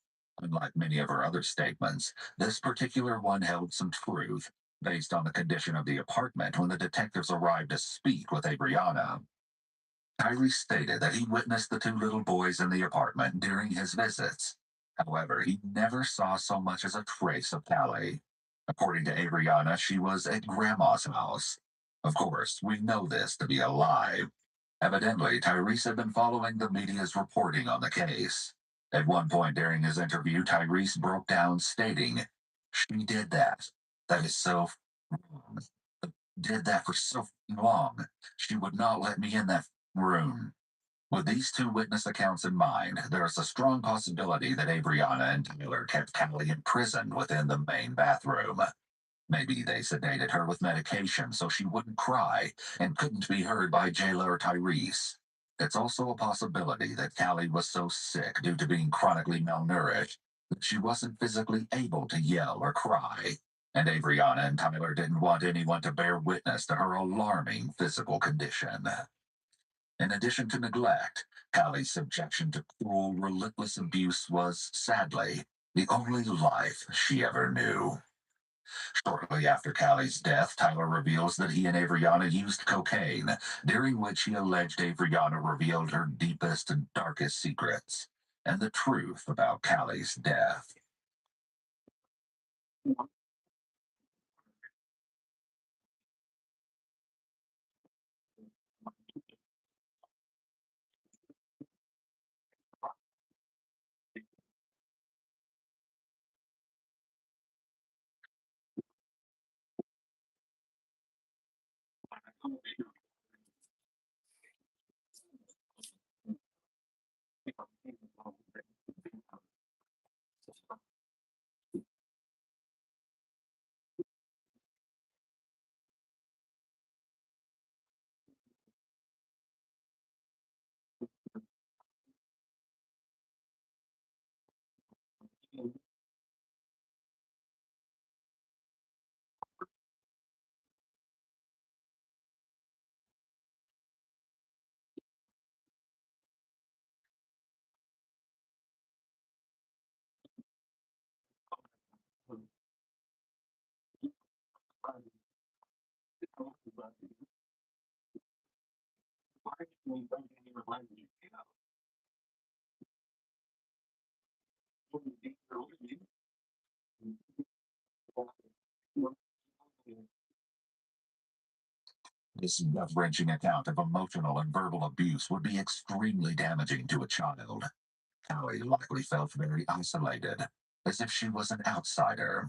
Speaker 2: Unlike many of her other statements, this particular one held some truth, based on the condition of the apartment when the detectives arrived to speak with Adriana. Tyree stated that he witnessed the two little boys in the apartment during his visits. However, he never saw so much as a trace of Callie. According to Adriana, she was at Grandma's house. Of course, we know this to be a lie. Evidently, Tyrese had been following the media's reporting on the case. At one point during his interview, Tyrese broke down, stating, "She did that. That is so wrong. Did that for so long. She would not let me in that room." With these two witness accounts in mind, there is a strong possibility that Adriana and Tyler kept Callie imprisoned within the main bathroom. Maybe they sedated her with medication so she wouldn't cry and couldn't be heard by Jayla or Tyrese. It's also a possibility that Callie was so sick due to being chronically malnourished that she wasn't physically able to yell or cry, and Adriana and Tyler didn't want anyone to bear witness to her alarming physical condition. In addition to neglect, Callie's subjection to cruel, relentless abuse was, sadly, the only life she ever knew. Shortly after Callie's death, Tyler reveals that he and Adriana used cocaine, during which he alleged Adriana revealed her deepest and darkest secrets and the truth about Callie's death. This gut-wrenching account of emotional and verbal abuse would be extremely damaging to a child. Callie likely felt very isolated, as if she was an outsider.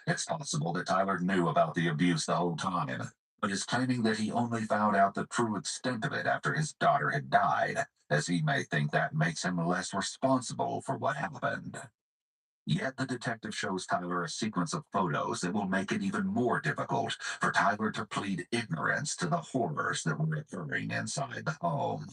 Speaker 2: It's possible that Tyler knew about the abuse the whole time, but is claiming that he only found out the true extent of it after his daughter had died, as he may think that makes him less responsible for what happened. Yet the detective shows Tyler a sequence of photos that will make it even more difficult for Tyler to plead ignorance to the horrors that were occurring inside the home.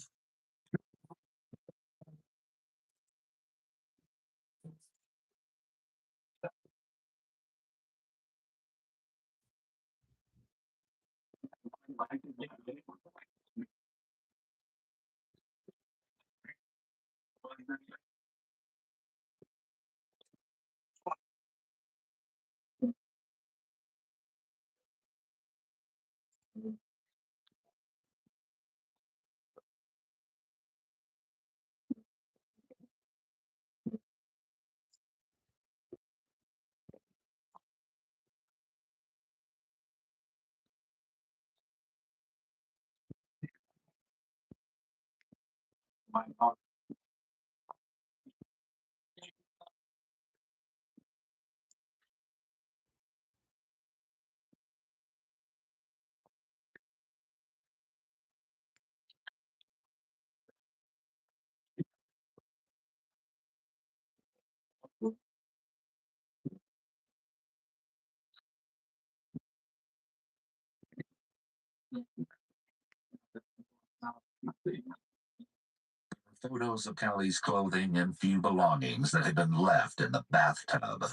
Speaker 2: Photos of Callie's clothing and few belongings that had been left in the bathtub.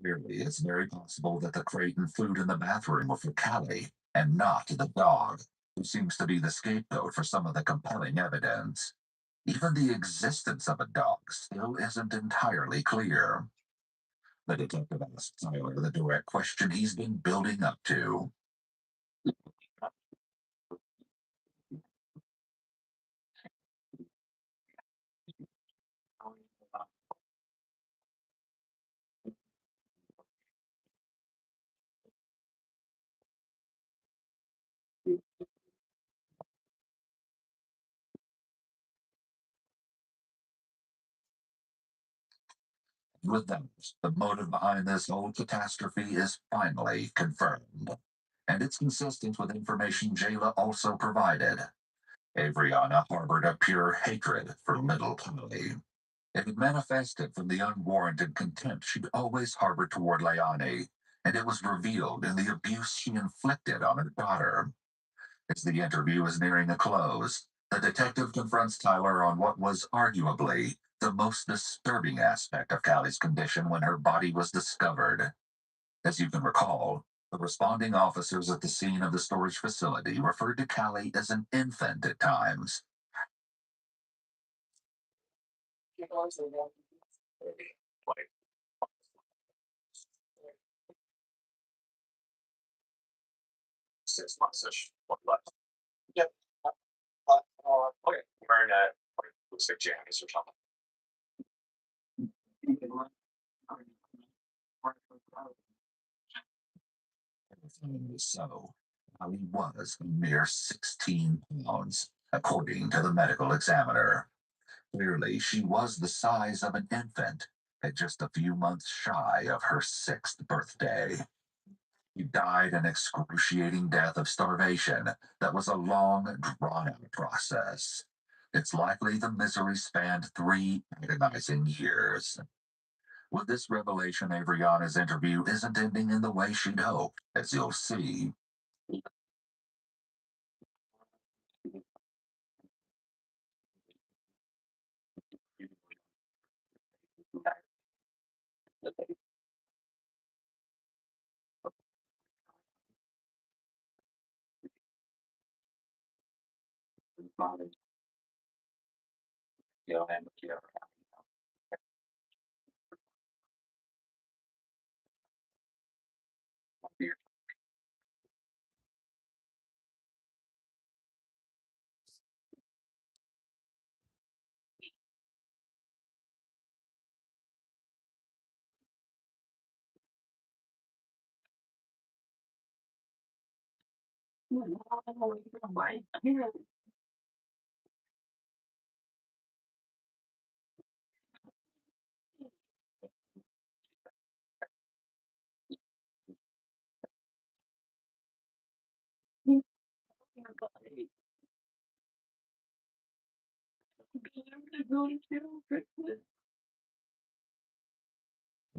Speaker 2: Clearly, it's very possible that the crate and food in the bathroom were for Callie and not the dog, who seems to be the scapegoat for some of the compelling evidence. Even the existence of a dog still isn't entirely clear. The detective asked Tyler the direct question he's been building up to. With that, the motive behind this whole catastrophe is finally confirmed, and it's consistent with information Jayla also provided. Avriana harbored a pure hatred for little Polly. It had manifested from the unwarranted contempt she'd always harbored toward Leone, and it was revealed in the abuse she inflicted on her daughter. As the interview is nearing a close, the detective confronts Tyler on what was arguably the most disturbing aspect of Callie's condition when her body was discovered. As you can recall, the responding officers at the scene of the storage facility referred to Callie as an infant at times.
Speaker 4: Like 6 months ish, what left. Yep. Okay, wearing looks like jammies or something.
Speaker 2: Everything was so. Callie was a mere 16 pounds, according to the medical examiner. Clearly, she was the size of an infant at just a few months shy of her 6th birthday. She died an excruciating death of starvation that was a long, drawn out process. It's likely the misery spanned 3 agonizing years. With this revelation, Avriana's interview isn't ending in the way she'd hoped, as you'll see.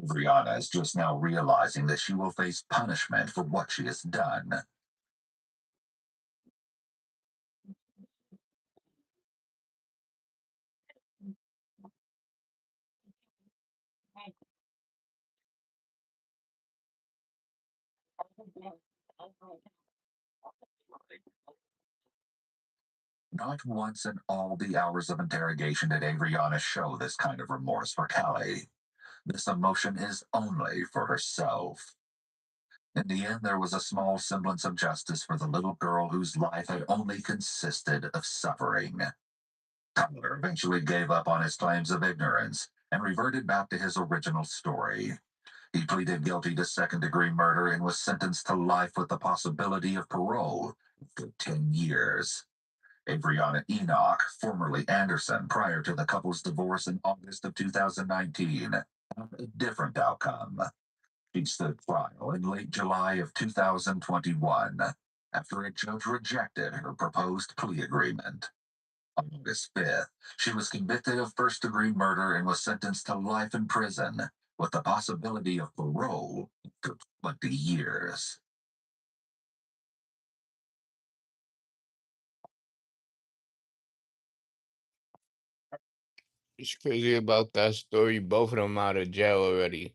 Speaker 2: Brianna is just now realizing that she will face punishment for what she has done. Not once in all the hours of interrogation did Adriana show this kind of remorse for Callie. This emotion is only for herself. In the end, there was a small semblance of justice for the little girl whose life had only consisted of suffering. Tyler eventually gave up on his claims of ignorance and reverted back to his original story. He pleaded guilty to second-degree murder and was sentenced to life with the possibility of parole for 10 years. Adriana Enoch, formerly Anderson, prior to the couple's divorce in August of 2019, had a different outcome. She stood trial in late July of 2021 after a judge rejected her proposed plea agreement. On August 5th, she was convicted of first-degree murder and was sentenced to life in prison with the possibility of parole for 20 years.
Speaker 3: It's crazy about that story. Both of them out of jail already.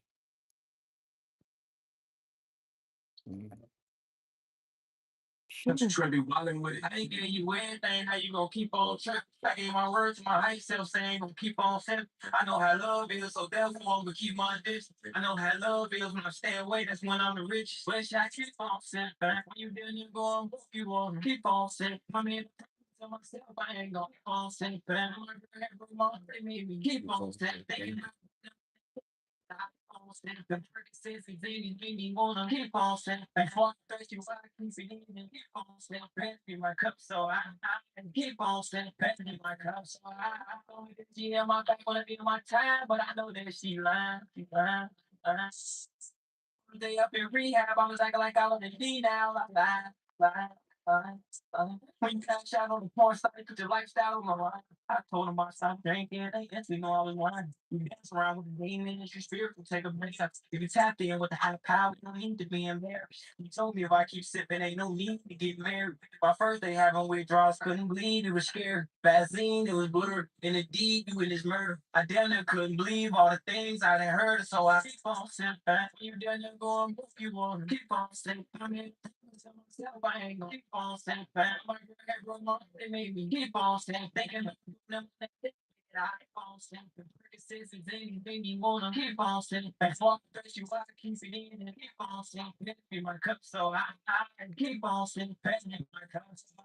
Speaker 4: But you try to be wildin' with it. I ain't getting you everything. How you gonna keep on tracking my words to my high self saying gonna keep on saying I know how love is, so therefore I'm gonna keep my distance. I know how love is when I stay away, that's when I'm the richest. Wish I keep on saying back when you done you go and you on keep on saying I mean to myself I ain't gonna keep on saying back. My girl had broke my they made me keep on saying thinking about the says he's anything wanna keep on saying before I thirst you I keep feeling keep on saying pass me my cup so I keep on saying pass me my cup so I told me that she had my back wanna be my time but I know that she lying lying. Day up in rehab, I was acting like I was in D now. When you got shot on the porn site, put your lifestyle on my line. I told him I stopped drinking. They instantly know I was lying. You dance around with the demon, it's your spirit will take a break. If you tapped in with the high power, you don't need to be embarrassed. You told me if I keep sipping, ain't no need to get married. My first day having withdrawals, couldn't bleed, it was scary. Vaccine, it was blurred. In the deed, you in this murder. I damn near couldn't believe all the things I done heard, so I keep on saying back. You damn near going, you want to keep on saying, I mean, to myself, I ain't gonna keep on saying back. My girl had grown up, they made me keep on saying, thinking of them. I keep on saying, the says it's anything you wanna keep on saying. That's why I you I keep it in and keep on saying, pass me my cup, so I keep on saying, pass me my cup. So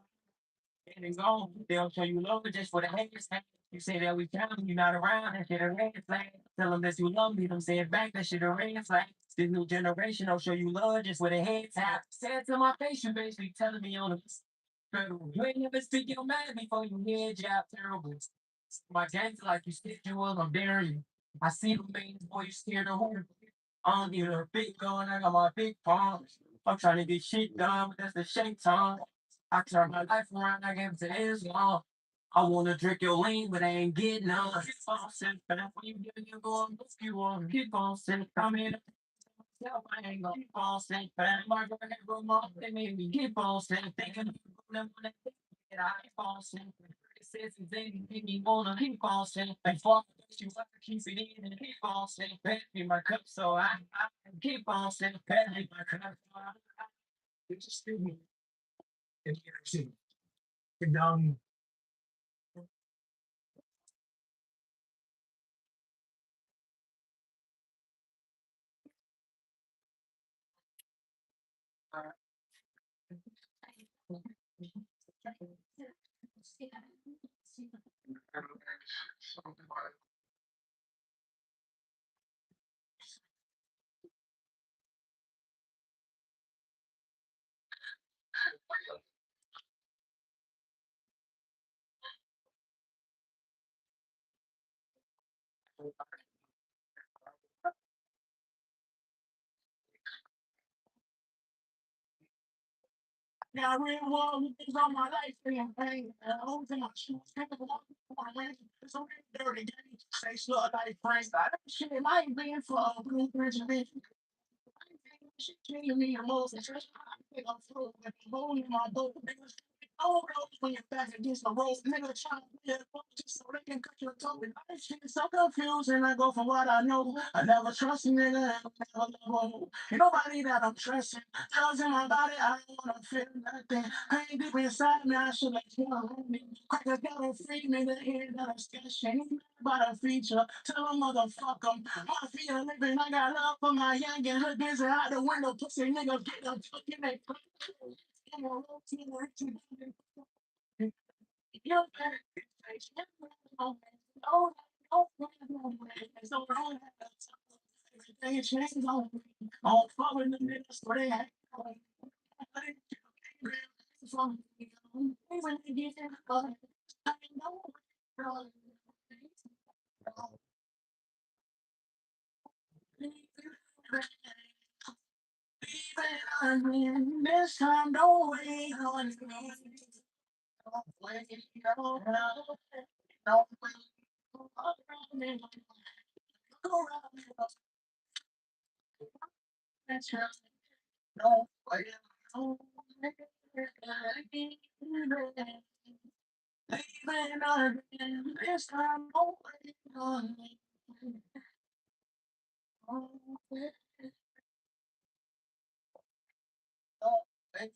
Speaker 4: and it's gone. They'll show you love just for the haters. You say that we count, you not around, that shit a red flag. Tell them that you love me, them say it back, that shit a red flag. This new generation, I'll show you love just with a head tap. Said to my face, you basically telling me on the you ain't never speak your mind before you hear job terrible. My gangster like you stick you up, I'm daring you. I see the main boy, you scared of who? I don't need a big gun, I got my big palms. I'm trying to get shit done, but that's the shake time. I turned my life around, I gave it to Islam. I wanna drink your lean, but I ain't getting none. Keep on sitting back when you get you going, you want keep on sitting. I'm in I ain't gonna keep on sitting back. My girl had grown up, they made me keep on sitting, thinking of them when they think that I keep on sitting. Says it's anything you wanna keep on sitting. Before I you I keep it in and keep on sitting. Pass me my cup, so I keep on sitting. Pass me my cup. It's just stupid. Get down.
Speaker 1: Now, real one is on my life, and pain. Holes in my shoes, can't walk on my lane. It's a real dirty game. Say slut like Frank. That shit might be for a blue bridge of it. She treated me the most. I think I'm through with the hole in my boat. Niggas, oh, when you're back against the road, nigga trying to be a just so they can cut your toe. Life shit is so confusing. I go from what I know. I never trust a nigga. I never love a Ain't nobody that I'm trusting. Drugs in my body, I don't wanna feel nothing. Pain deep inside me, I should let you know. Crackers gotta free me to hear that discussion. About a feature, tell them motherfucker. My feet are living, I got love for my young and hood busy out the window. Pussy nigga, get up, fucking that. You better face it. Oh, no, so wrong. Everything changes on me. All falling in the middle, so they act like from me. When they get in the car, I know. This time, don't wait on me. Don't wait, don't wait, don't wait. Go around, that's right. Don't wait, don't wait. Leaving again, this time, don't wait on me. Don't wait, don't wait.